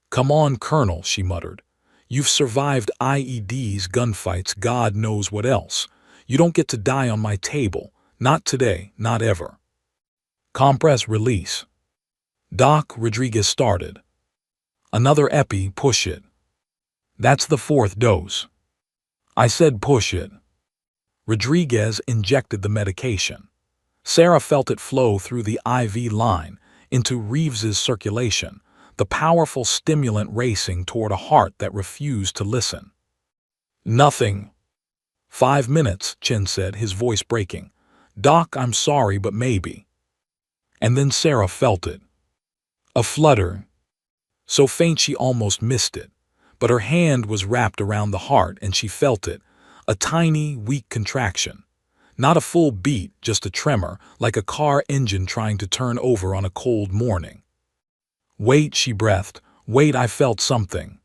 "Come on, Colonel," she muttered. "You've survived IEDs, gunfights, God knows what else. You don't get to die on my table. Not today, not ever." "Compress, release." "Doc," Rodriguez started. "Another epi, push it." "That's the 4th dose." "I said push it." Rodriguez injected the medication. Sarah felt it flow through the IV line into Reeves's circulation, the powerful stimulant racing toward a heart that refused to listen. "Nothing." 5 minutes, Chen said, his voice breaking. "Doc, I'm sorry, but maybe." And then Sarah felt it. A flutter. So faint she almost missed it. But her hand was wrapped around the heart and she felt it. A tiny, weak contraction. Not a full beat, just a tremor, like a car engine trying to turn over on a cold morning. "Wait," she breathed. "Wait, I felt something."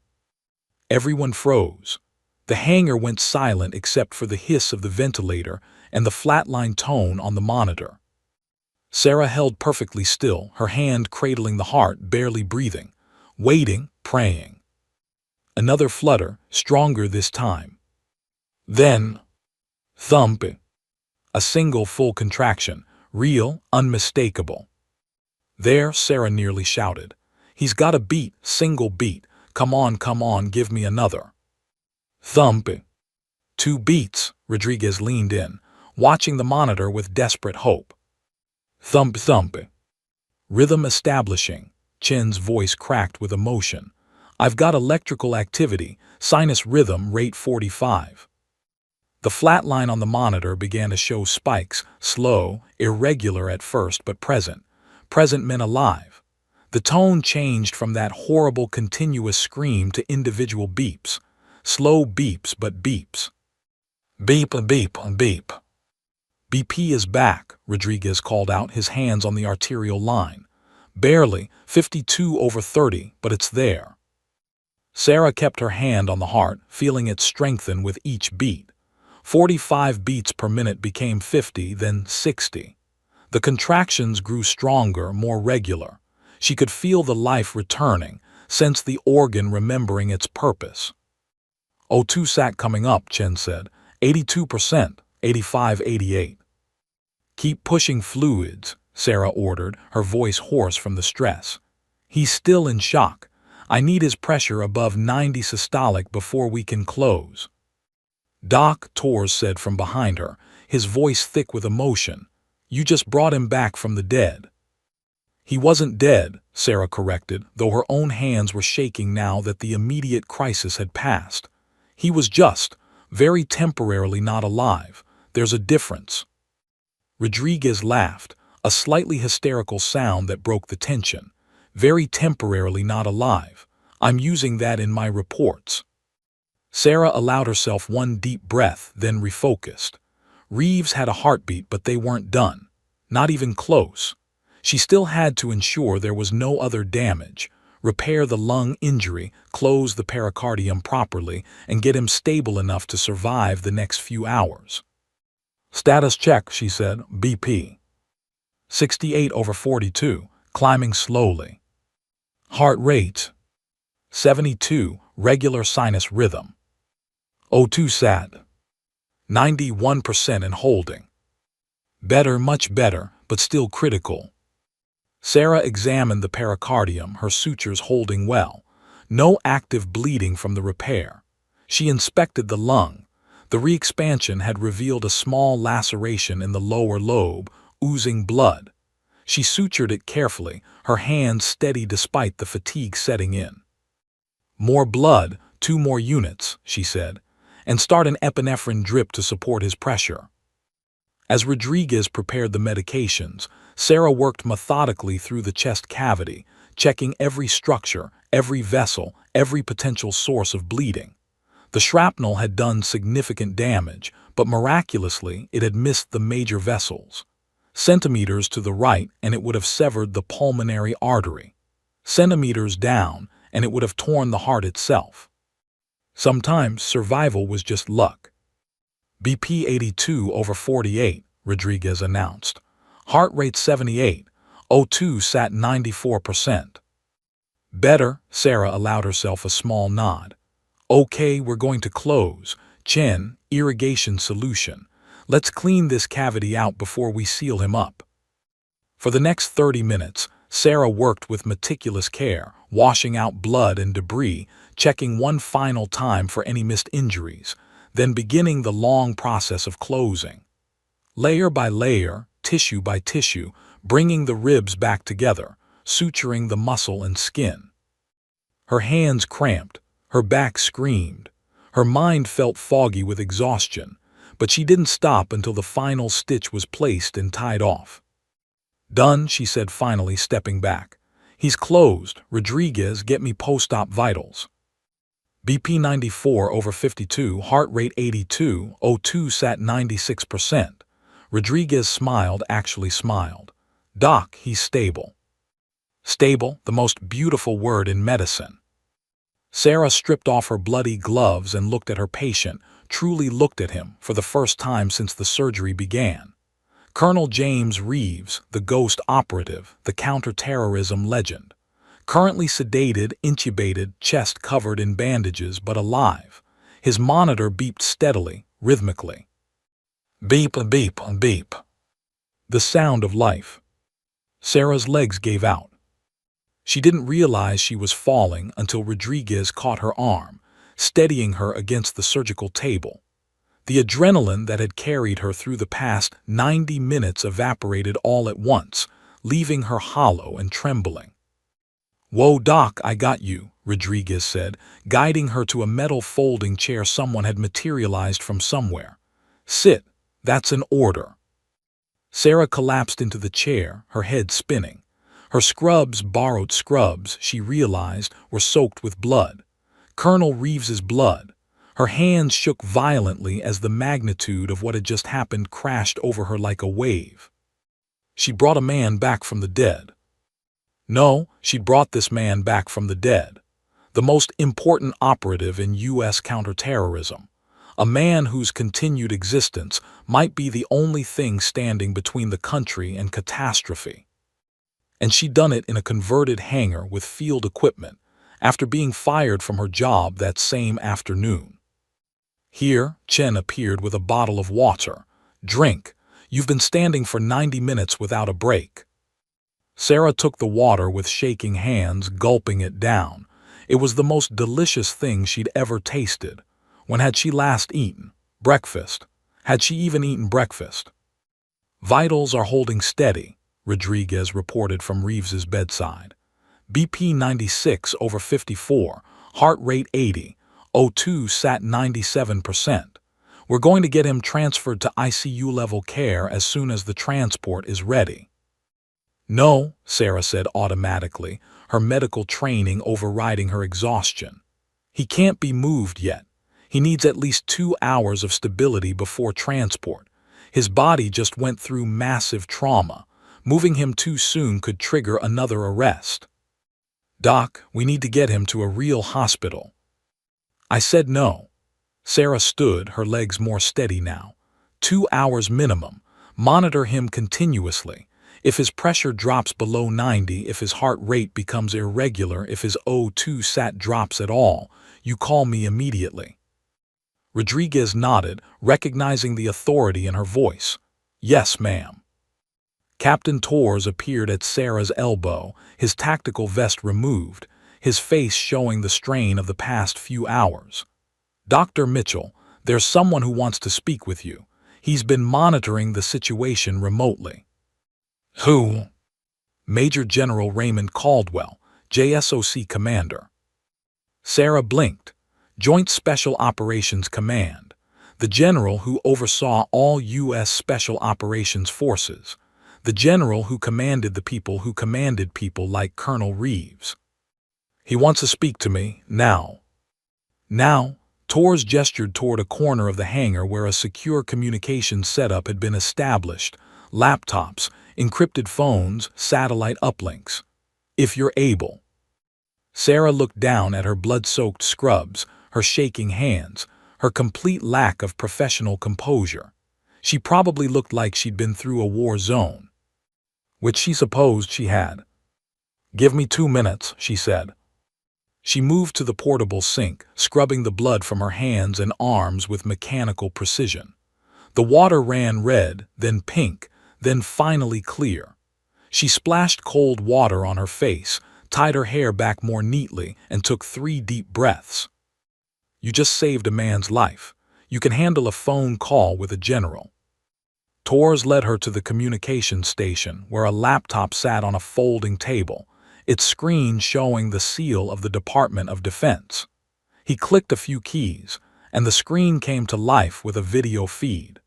Everyone froze. The hangar went silent except for the hiss of the ventilator and the flatline tone on the monitor. Sarah held perfectly still, her hand cradling the heart, barely breathing, waiting, praying. Another flutter, stronger this time. Then, thump! A single full contraction. real, unmistakable. There, Sarah nearly shouted. He's got a beat, single beat. Come on, give me another. Thump. 2 beats, Rodriguez leaned in, watching the monitor with desperate hope. Thump, thump. Rhythm establishing. Chen's voice cracked with emotion. I've got electrical activity, sinus rhythm, rate 45. The flat line on the monitor began to show spikes, slow, irregular at first but present. Present meant alive. The tone changed from that horrible continuous scream to individual beeps. Slow beeps but beeps. Beep, beep, beep. BP is back, Rodriguez called out, his hands on the arterial line. Barely, 52/30, but it's there. Sarah kept her hand on the heart, feeling it strengthen with each beat. 45 beats per minute became 50, then 60. The contractions grew stronger, more regular. She could feel the life returning, sense the organ remembering its purpose. O2 sat coming up, Chen said. 82%, 85, 88. Keep pushing fluids, Sarah ordered, her voice hoarse from the stress. He's still in shock. I need his pressure above 90 systolic before we can close. Doc, Torres said from behind her, his voice thick with emotion. You just brought him back from the dead. He wasn't dead, Sarah corrected, though her own hands were shaking now that the immediate crisis had passed. He was just, very temporarily not alive. There's a difference. Rodriguez laughed, a slightly hysterical sound that broke the tension. Very temporarily not alive. I'm using that in my reports. Sarah allowed herself one deep breath, then refocused. Reeves had a heartbeat, but they weren't done. Not even close. She still had to ensure there was no other damage, repair the lung injury, close the pericardium properly, and get him stable enough to survive the next few hours. Status check, she said, BP. 68/42, climbing slowly. Heart rate. 72, regular sinus rhythm. O2 sat. 91% and holding. Better, much better, but still critical. Sarah examined the pericardium, her sutures holding well. No active bleeding from the repair. She inspected the lung. The re-expansion had revealed a small laceration in the lower lobe, oozing blood. She sutured it carefully, her hands steady despite the fatigue setting in. More blood, 2 more units, she said, and start an epinephrine drip to support his pressure. As Rodriguez prepared the medications, Sarah worked methodically through the chest cavity, checking every structure, every vessel, every potential source of bleeding. The shrapnel had done significant damage, but miraculously it had missed the major vessels. Centimeters to the right and it would have severed the pulmonary artery. Centimeters down and it would have torn the heart itself. Sometimes survival was just luck. BP 82/48, Rodriguez announced. Heart rate 78, O2 sat 94%. Better, Sarah allowed herself a small nod. Okay, we're going to close. Chen, irrigation solution. Let's clean this cavity out before we seal him up. For the next 30 minutes, Sarah worked with meticulous care, washing out blood and debris, checking one final time for any missed injuries, then beginning the long process of closing. Layer by layer, tissue by tissue, bringing the ribs back together, suturing the muscle and skin. Her hands cramped, her back screamed, her mind felt foggy with exhaustion, but she didn't stop until the final stitch was placed and tied off. Done, she said finally, stepping back. He's closed. Rodriguez, get me post-op vitals. BP 94/52, heart rate 82, O2 sat 96%. Rodriguez smiled, actually smiled. Doc, he's stable. Stable, the most beautiful word in medicine. Sarah stripped off her bloody gloves and looked at her patient, truly looked at him for the first time since the surgery began. Colonel James Reeves, the ghost operative, the counterterrorism legend. Currently sedated, intubated, chest covered in bandages but alive. His monitor beeped steadily, rhythmically. Beep, beep, beep. The sound of life. Sarah's legs gave out. She didn't realize she was falling until Rodriguez caught her arm, steadying her against the surgical table. The adrenaline that had carried her through the past 90 minutes evaporated all at once, leaving her hollow and trembling. "Whoa, Doc, I got you," Rodriguez said, guiding her to a metal folding chair someone had materialized from somewhere. "Sit, that's an order." Sarah collapsed into the chair, her head spinning. Her scrubs, borrowed scrubs, she realized, were soaked with blood. Colonel Reeves's blood. Her hands shook violently as the magnitude of what had just happened crashed over her like a wave. She brought a man back from the dead. No, she'd brought this man back from the dead. The most important operative in U.S. counterterrorism. A man whose continued existence might be the only thing standing between the country and catastrophe. And she'd done it in a converted hangar with field equipment, after being fired from her job that same afternoon. Here, Chen appeared with a bottle of water. "Drink. You've been standing for 90 minutes without a break." Sarah took the water with shaking hands, gulping it down. It was the most delicious thing she'd ever tasted. When had she last eaten? Breakfast. Had she even eaten breakfast? "Vitals are holding steady," Rodriguez reported from Reeves's bedside. "BP 96 over 54, heart rate 80, O2 sat 97%. We're going to get him transferred to ICU-level care as soon as the transport is ready." "No," Sarah said automatically, her medical training overriding her exhaustion. "He can't be moved yet. He needs at least 2 hours of stability before transport. His body just went through massive trauma. Moving him too soon could trigger another arrest." "Doc, we need to get him to a real hospital." "I said no." Sarah stood, her legs more steady now. 2 hours minimum. Monitor him continuously. If his pressure drops below 90, if his heart rate becomes irregular, if his O2 sat drops at all, you call me immediately." Rodriguez nodded, recognizing the authority in her voice. "Yes, ma'am." Captain Torres appeared at Sarah's elbow, his tactical vest removed, his face showing the strain of the past few hours. "Dr. Mitchell, there's someone who wants to speak with you. He's been monitoring the situation remotely." "Who?" "Major General Raymond Caldwell, JSOC Commander." Sarah blinked. Joint Special Operations Command. The general who oversaw all U.S. Special Operations Forces. The general who commanded the people who commanded people like Colonel Reeves. "He wants to speak to me, now." "Now?" Torres gestured toward a corner of the hangar where a secure communications setup had been established. Laptops, encrypted phones, satellite uplinks. "If you're able." Sarah looked down at her blood-soaked scrubs, her shaking hands, her complete lack of professional composure. She probably looked like she'd been through a war zone. Which she supposed she had. "Give me 2 minutes," she said. She moved to the portable sink, scrubbing the blood from her hands and arms with mechanical precision. The water ran red, then pink, then finally clear. She splashed cold water on her face, tied her hair back more neatly, and took 3 deep breaths. "You just saved a man's life. You can handle a phone call with a general." Torres led her to the communications station, where a laptop sat on a folding table, its screen showing the seal of the Department of Defense. He clicked a few keys, and the screen came to life with a video feed.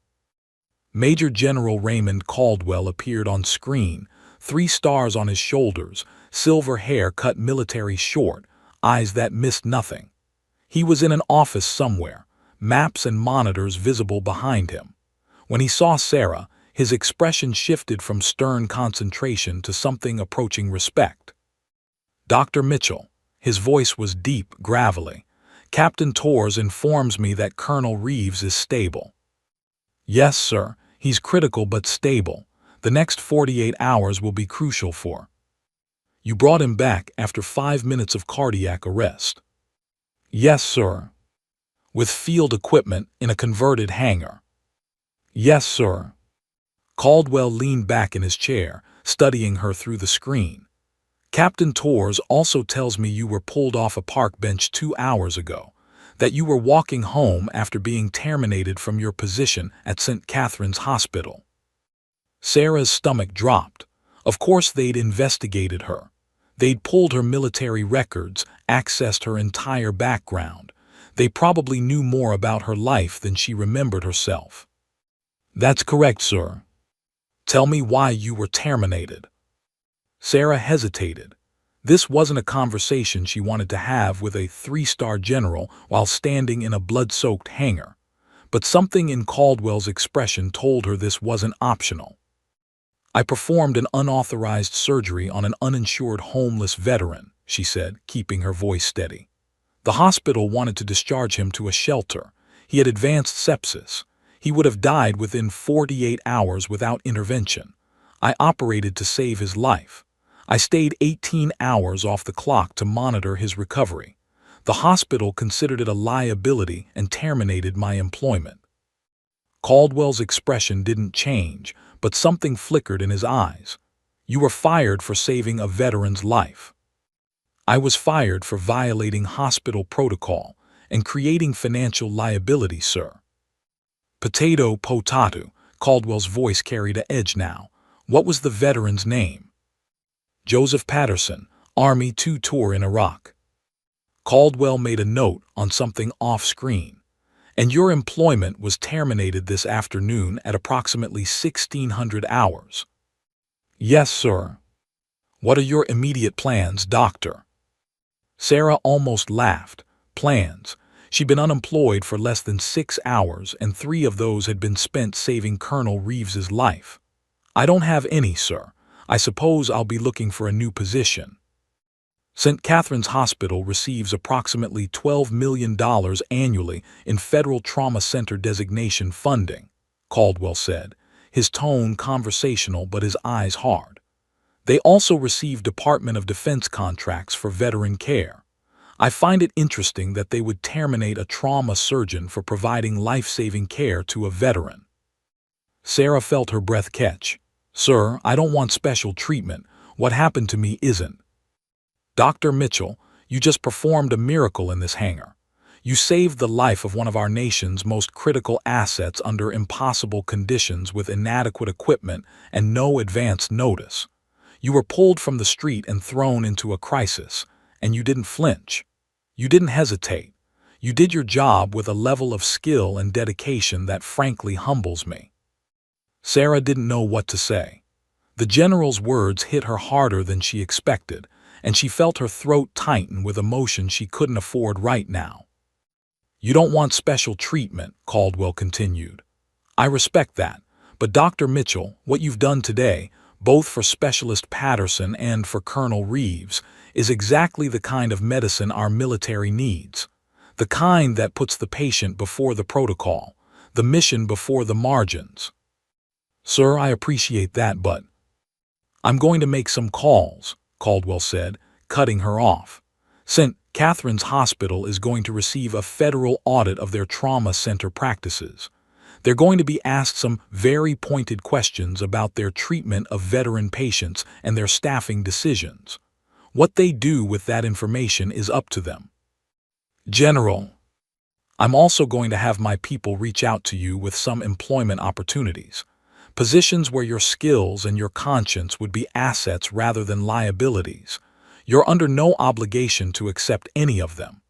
Major General Raymond Caldwell appeared on screen, 3 stars on his shoulders, silver hair cut military short, eyes that missed nothing. He was in an office somewhere, maps and monitors visible behind him. When he saw Sarah, his expression shifted from stern concentration to something approaching respect. "Dr. Mitchell." His voice was deep, gravelly. "Captain Torres informs me that Colonel Reeves is stable." "Yes, sir. He's critical but stable. The next 48 hours will be crucial for." "You brought him back after 5 minutes of cardiac arrest." "Yes, sir." "With field equipment in a converted hangar." "Yes, sir." Caldwell leaned back in his chair, studying her through the screen. Captain Torres also tells me you were pulled off a park bench 2 hours ago, that you were walking home after being terminated from your position at St. Catherine's Hospital. Sarah's stomach dropped. Of course they'd investigated her. They'd pulled her military records, accessed her entire background. They probably knew more about her life than she remembered herself. That's correct, sir. Tell me why you were terminated. Sarah hesitated. This wasn't a conversation she wanted to have with a three-star general while standing in a blood-soaked hangar. But something in Caldwell's expression told her this wasn't optional. I performed an unauthorized surgery on an uninsured homeless veteran, she said, keeping her voice steady. The hospital wanted to discharge him to a shelter. He had advanced sepsis. He would have died within 48 hours without intervention. I operated to save his life. I stayed 18 hours off the clock to monitor his recovery. The hospital considered it a liability and terminated my employment. Caldwell's expression didn't change, but something flickered in his eyes. You were fired for saving a veteran's life. I was fired for violating hospital protocol and creating financial liability, sir. Potato, Caldwell's voice carried an edge now. What was the veteran's name? Joseph Patterson, Army 2 tour in Iraq. Caldwell made a note on something off-screen. And your employment was terminated this afternoon at approximately 1600 hours. Yes, sir. What are your immediate plans, doctor? Sarah almost laughed. Plans. She'd been unemployed for less than 6 hours, and 3 of those had been spent saving Colonel Reeves's life. I don't have any, sir. I suppose I'll be looking for a new position. St. Catherine's Hospital receives approximately $12 million annually in federal trauma center designation funding, Caldwell said, his tone conversational but his eyes hard. They also receive Department of Defense contracts for veteran care. I find it interesting that they would terminate a trauma surgeon for providing life-saving care to a veteran. Sarah felt her breath catch. Sir, I don't want special treatment. What happened to me isn't. Dr. Mitchell, you just performed a miracle in this hangar. You saved the life of one of our nation's most critical assets under impossible conditions with inadequate equipment and no advance notice. You were pulled from the street and thrown into a crisis, and you didn't flinch. You didn't hesitate. You did your job with a level of skill and dedication that frankly humbles me. Sarah didn't know what to say. The general's words hit her harder than she expected, and she felt her throat tighten with emotion she couldn't afford right now. You don't want special treatment, Caldwell continued. I respect that, but Dr. Mitchell, what you've done today, both for Specialist Patterson and for Colonel Reeves, is exactly the kind of medicine our military needs. The kind that puts the patient before the protocol, the mission before the margins. Sir, I appreciate that, but I'm going to make some calls, Caldwell said, cutting her off. St. Catherine's Hospital is going to receive a federal audit of their trauma center practices. They're going to be asked some very pointed questions about their treatment of veteran patients and their staffing decisions. What they do with that information is up to them. General, I'm also going to have my people reach out to you with some employment opportunities. Positions where your skills and your conscience would be assets rather than liabilities. You're under no obligation to accept any of them.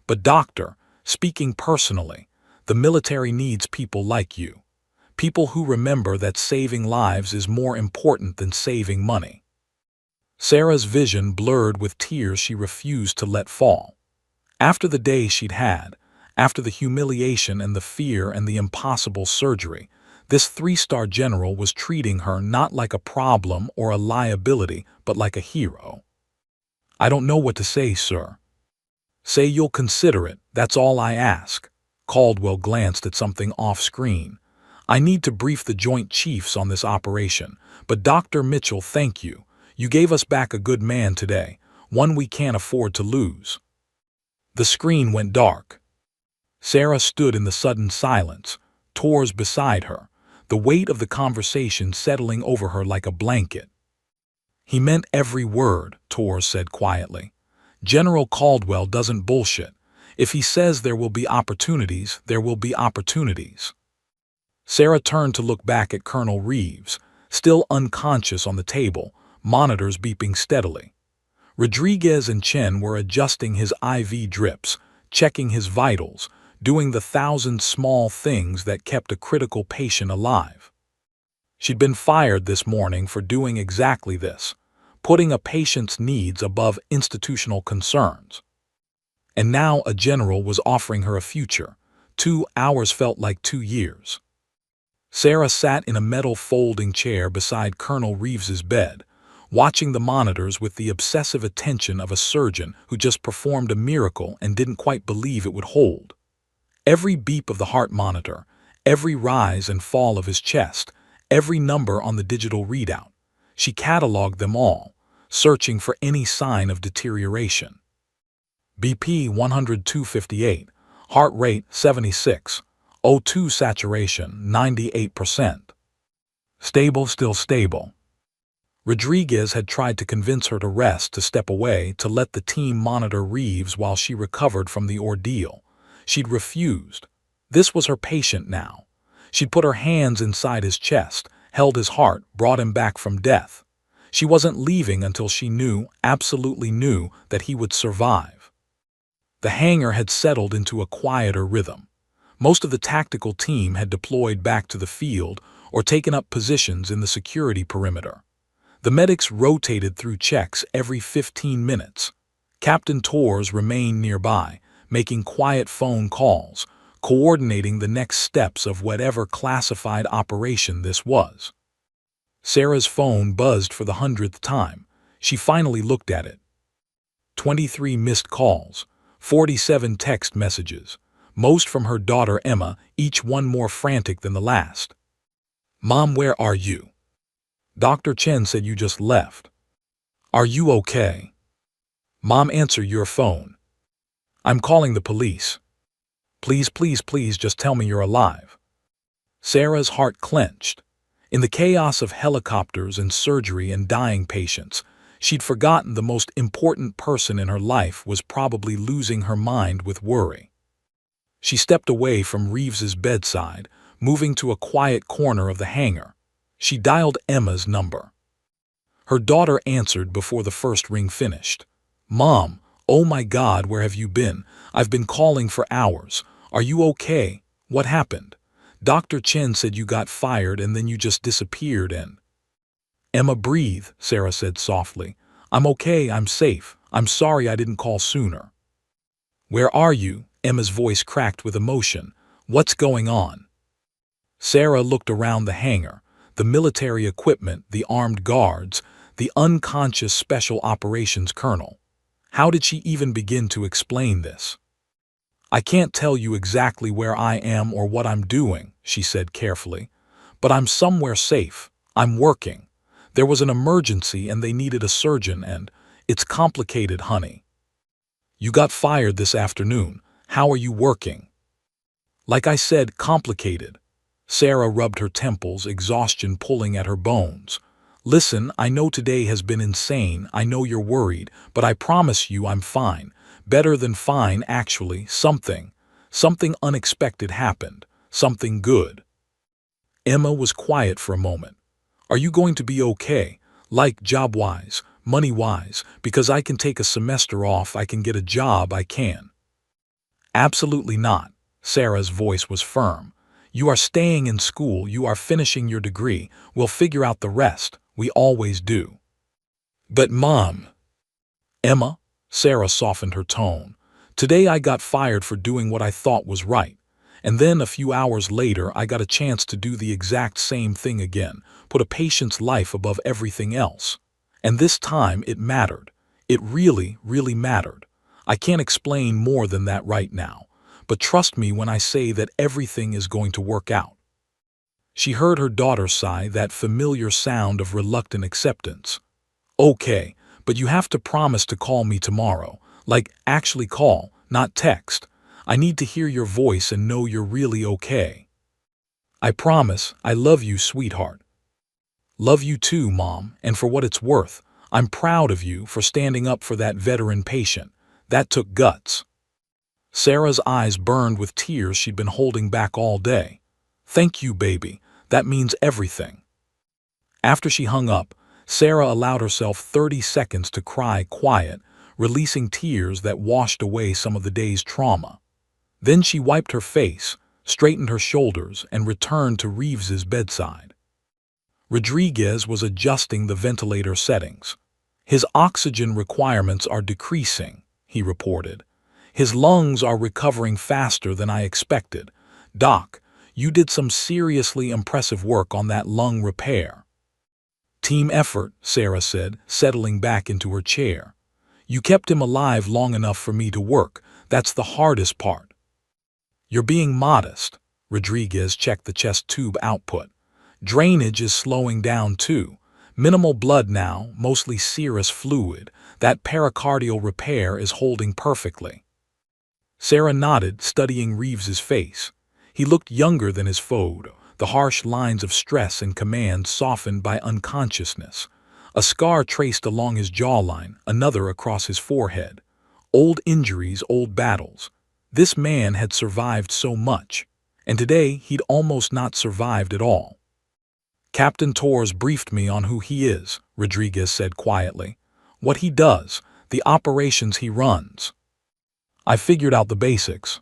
But doctor, speaking personally, the military needs people like you. People who remember that saving lives is more important than saving money. Sarah's vision blurred with tears she refused to let fall. After the day she'd had, after the humiliation and the fear and the impossible surgery, this three-star general was treating her not like a problem or a liability, but like a hero. I don't know what to say, sir. Say you'll consider it, that's all I ask. Caldwell glanced at something off-screen. I need to brief the Joint Chiefs on this operation, but Dr. Mitchell, thank you. You gave us back a good man today, one we can't afford to lose. The screen went dark. Sarah stood in the sudden silence, Torres beside her. the weight of the conversation settling over her like a blanket. "He meant every word," Torres said quietly. "General Caldwell doesn't bullshit. If he says there will be opportunities, there will be opportunities." Sarah turned to look back at Colonel Reeves, still unconscious on the table, monitors beeping steadily. Rodriguez and Chen were adjusting his IV drips, checking his vitals, doing the thousand small things that kept a critical patient alive. She'd been fired this morning for doing exactly this, putting a patient's needs above institutional concerns. And now a general was offering her a future. 2 hours felt like 2 years. Sarah sat in a metal folding chair beside Colonel Reeves's bed, watching the monitors with the obsessive attention of a surgeon who just performed a miracle and didn't quite believe it would hold. Every beep of the heart monitor, every rise and fall of his chest, every number on the digital readout. She cataloged them all, searching for any sign of deterioration. BP 102/58, heart rate 76, O2 saturation 98%. Stable, still stable. Rodriguez had tried to convince her to rest, to step away, to let the team monitor Reeves while she recovered from the ordeal. She'd refused. This was her patient now. She'd put her hands inside his chest, held his heart, brought him back from death. She wasn't leaving until she knew, absolutely knew, that he would survive. The hangar had settled into a quieter rhythm. Most of the tactical team had deployed back to the field or taken up positions in the security perimeter. The medics rotated through checks every 15 minutes. Captain Torres remained nearby, making quiet phone calls, coordinating the next steps of whatever classified operation this was. Sarah's phone buzzed for the 100th time. She finally looked at it. 23 missed calls, 47 text messages, most from her daughter Emma, each one more frantic than the last. "Mom, where are you? Dr. Chen said you just left. Are you okay? Mom, answer your phone. I'm calling the police. Please, please, please just tell me you're alive." Sarah's heart clenched. In the chaos of helicopters and surgery and dying patients, she'd forgotten the most important person in her life was probably losing her mind with worry. She stepped away from Reeves's bedside, moving to a quiet corner of the hangar. She dialed Emma's number. Her daughter answered before the first ring finished. "Mom, oh my God, where have you been? I've been calling for hours. Are you okay? What happened? Dr. Chen said you got fired and then you just disappeared and—" "Emma, breathe," Sarah said softly. "I'm okay, I'm safe. I'm sorry I didn't call sooner." "Where are you?" Emma's voice cracked with emotion. "What's going on?" Sarah looked around the hangar. The military equipment, the armed guards, the unconscious special operations colonel. How did she even begin to explain this? "I can't tell you exactly where I am or what I'm doing," she said carefully, "but I'm somewhere safe. I'm working. There was an emergency and they needed a surgeon and it's complicated, honey. You got fired this afternoon. How are you working?" "Like I said, complicated." Sarah rubbed her temples, exhaustion pulling at her bones. "Listen, I know today has been insane, I know you're worried, but I promise you I'm fine. Better than fine, actually. Something unexpected happened. Something good." Emma was quiet for a moment. "Are you going to be okay? Like job-wise, money-wise, because I can take a semester off, I can get a job, I can." "Absolutely not." Sarah's voice was firm. "You are staying in school, you are finishing your degree, we'll figure out the rest, we always do." "But Mom—" "Emma," Sarah softened her tone, "today I got fired for doing what I thought was right. And then a few hours later I got a chance to do the exact same thing again, put a patient's life above everything else. And this time it mattered. It really, really mattered. I can't explain more than that right now. But trust me when I say that everything is going to work out." She heard her daughter sigh, that familiar sound of reluctant acceptance. "Okay, but you have to promise to call me tomorrow. Like, actually call, not text. I need to hear your voice and know you're really okay." I promise, I love you, sweetheart. Love you too, Mom, and for what it's worth, I'm proud of you for standing up for that veteran patient. That took guts. Sarah's eyes burned with tears she'd been holding back all day. Thank you, baby. That means everything. After she hung up, Sarah allowed herself 30 seconds to cry quiet, releasing tears that washed away some of the day's trauma. Then she wiped her face, straightened her shoulders, and returned to Reeves's bedside. Rodriguez was adjusting the ventilator settings. His oxygen requirements are decreasing, he reported. His lungs are recovering faster than I expected. Doc, you did some seriously impressive work on that lung repair. Team effort, Sarah said, settling back into her chair. You kept him alive long enough for me to work. That's the hardest part. You're being modest. Rodriguez checked the chest tube output. Drainage is slowing down too. Minimal blood now, mostly serous fluid. That pericardial repair is holding perfectly. Sarah nodded, studying Reeves's face. He looked younger than his photo, the harsh lines of stress and command softened by unconsciousness. A scar traced along his jawline, another across his forehead. Old injuries, old battles. This man had survived so much, and today he'd almost not survived at all. Captain Torres briefed me on who he is, Rodriguez said quietly. What he does, the operations he runs. I figured out the basics.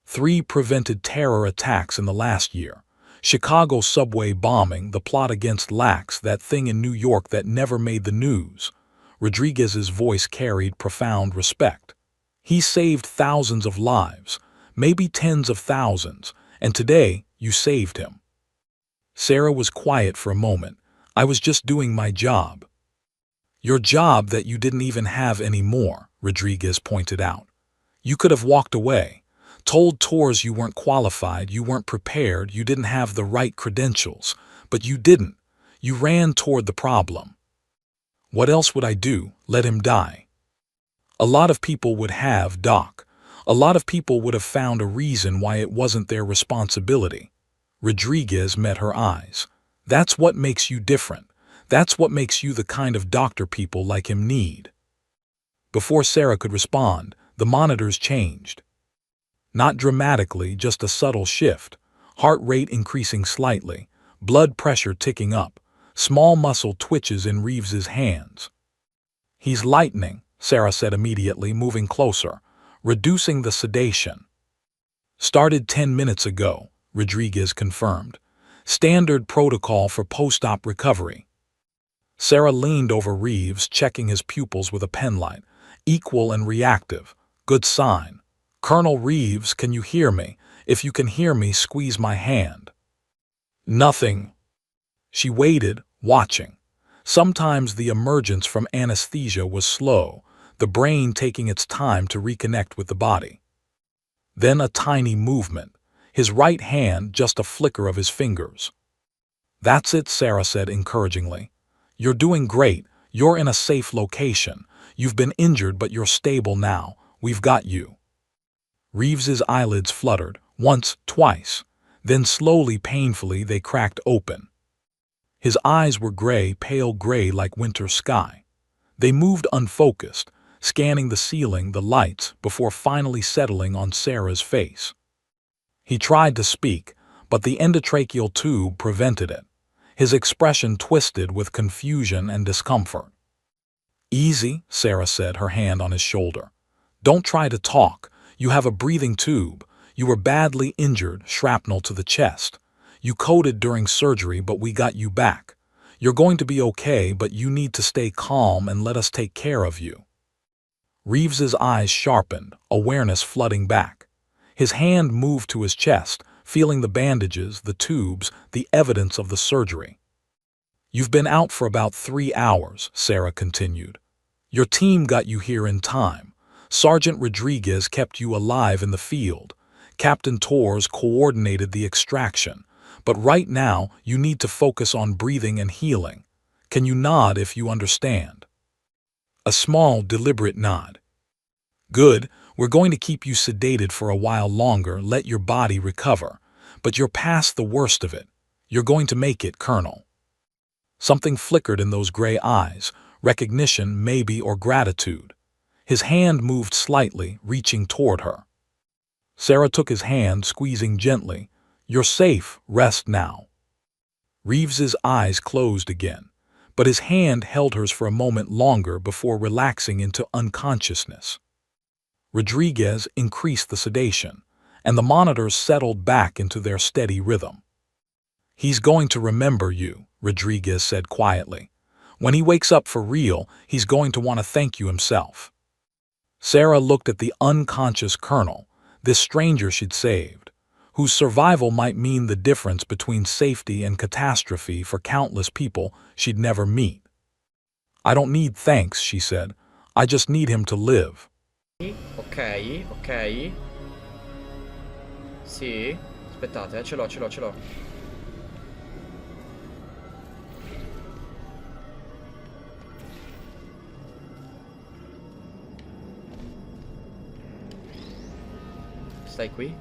3 prevented terror attacks in the last year. Chicago subway bombing, the plot against Lax, that thing in New York that never made the news. Rodriguez's voice carried profound respect. He saved thousands of lives, maybe tens of thousands, and today you saved him. Sarah was quiet for a moment. I was just doing my job. Your job that you didn't even have anymore, Rodriguez pointed out. You could have walked away, told Torres you weren't qualified, you weren't prepared, you didn't have the right credentials, but you didn't. You ran toward the problem. What else would I do? Let him die? A lot of people would have, Doc. A lot of people would have found a reason why it wasn't their responsibility. Rodriguez met her eyes. That's what makes you different. That's what makes you the kind of doctor people like him need. Before Sarah could respond, the monitors changed. Not dramatically, just a subtle shift. Heart rate increasing slightly, blood pressure ticking up, small muscle twitches in Reeves's hands. He's lightening, Sarah said immediately, moving closer, reducing the sedation. Started 10 minutes ago, Rodriguez confirmed. Standard protocol for post-op recovery. Sarah leaned over Reeves, checking his pupils with a penlight. Equal and reactive. Good sign. Colonel Reeves, can you hear me? If you can hear me, squeeze my hand. Nothing. She waited, watching. Sometimes the emergence from anesthesia was slow, the brain taking its time to reconnect with the body. Then a tiny movement. His right hand, just a flicker of his fingers. That's it, Sarah said encouragingly. You're doing great. You're in a safe location. You've been injured, but you're stable now. We've got you. Reeves's eyelids fluttered, once, twice. Then slowly, painfully, they cracked open. His eyes were gray, pale gray like winter sky. They moved unfocused, scanning the ceiling, the lights, before finally settling on Sarah's face. He tried to speak, but the endotracheal tube prevented it. His expression twisted with confusion and discomfort. Easy, Sarah said, her hand on his shoulder. Don't try to talk. You have a breathing tube. You were badly injured, shrapnel to the chest. You coded during surgery, but we got you back. You're going to be okay, but you need to stay calm and let us take care of you. Reeves's eyes sharpened, awareness flooding back. His hand moved to his chest, feeling the bandages, the tubes, the evidence of the surgery. You've been out for about 3 hours, Sarah continued. Your team got you here in time. Sergeant Rodriguez kept you alive in the field. Captain Torres coordinated the extraction. But right now, you need to focus on breathing and healing. Can you nod if you understand? A small, deliberate nod. Good, we're going to keep you sedated for a while longer, let your body recover. But you're past the worst of it. You're going to make it, Colonel. Something flickered in those gray eyes, recognition maybe or gratitude. His hand moved slightly, reaching toward her. Sarah took his hand, squeezing gently. You're safe, rest now. Reeves's eyes closed again, but his hand held hers for a moment longer before relaxing into unconsciousness. Rodriguez increased the sedation, and the monitors settled back into their steady rhythm. He's going to remember you, Rodriguez said quietly. When he wakes up for real, he's going to want to thank you himself. Sarah looked at the unconscious colonel, this stranger she'd saved, whose survival might mean the difference between safety and catastrophe for countless people she'd never meet. I don't need thanks, she said. I just need him to live. Ok, ok. Sì. Aspettate, ce l'ho, ce l'ho, ce l'ho. Stai qui?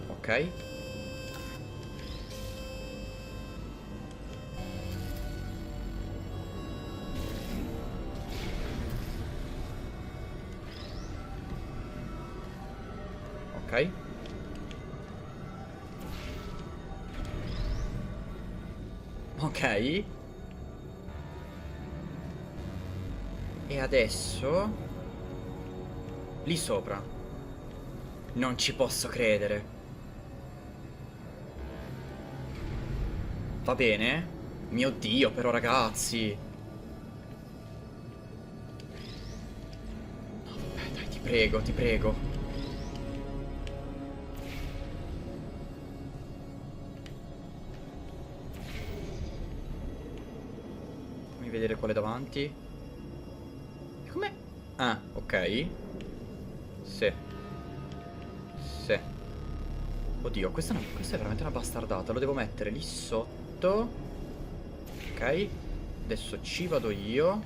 Ok. Ok. Ok. E adesso... lì sopra. Non ci posso credere. Va bene? Mio Dio, però ragazzi. Vabbè, dai, ti prego, ti prego. Fammi vedere quale davanti. E com'è? Ah, ok. Sì. Sì. Oddio, questa è veramente una bastardata. Lo devo mettere lì sotto. Ok. Adesso ci vado io.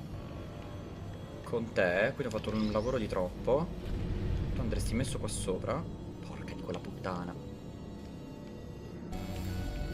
Con te. Quindi ho fatto un lavoro di troppo. Tu andresti messo qua sopra. Porca di quella puttana.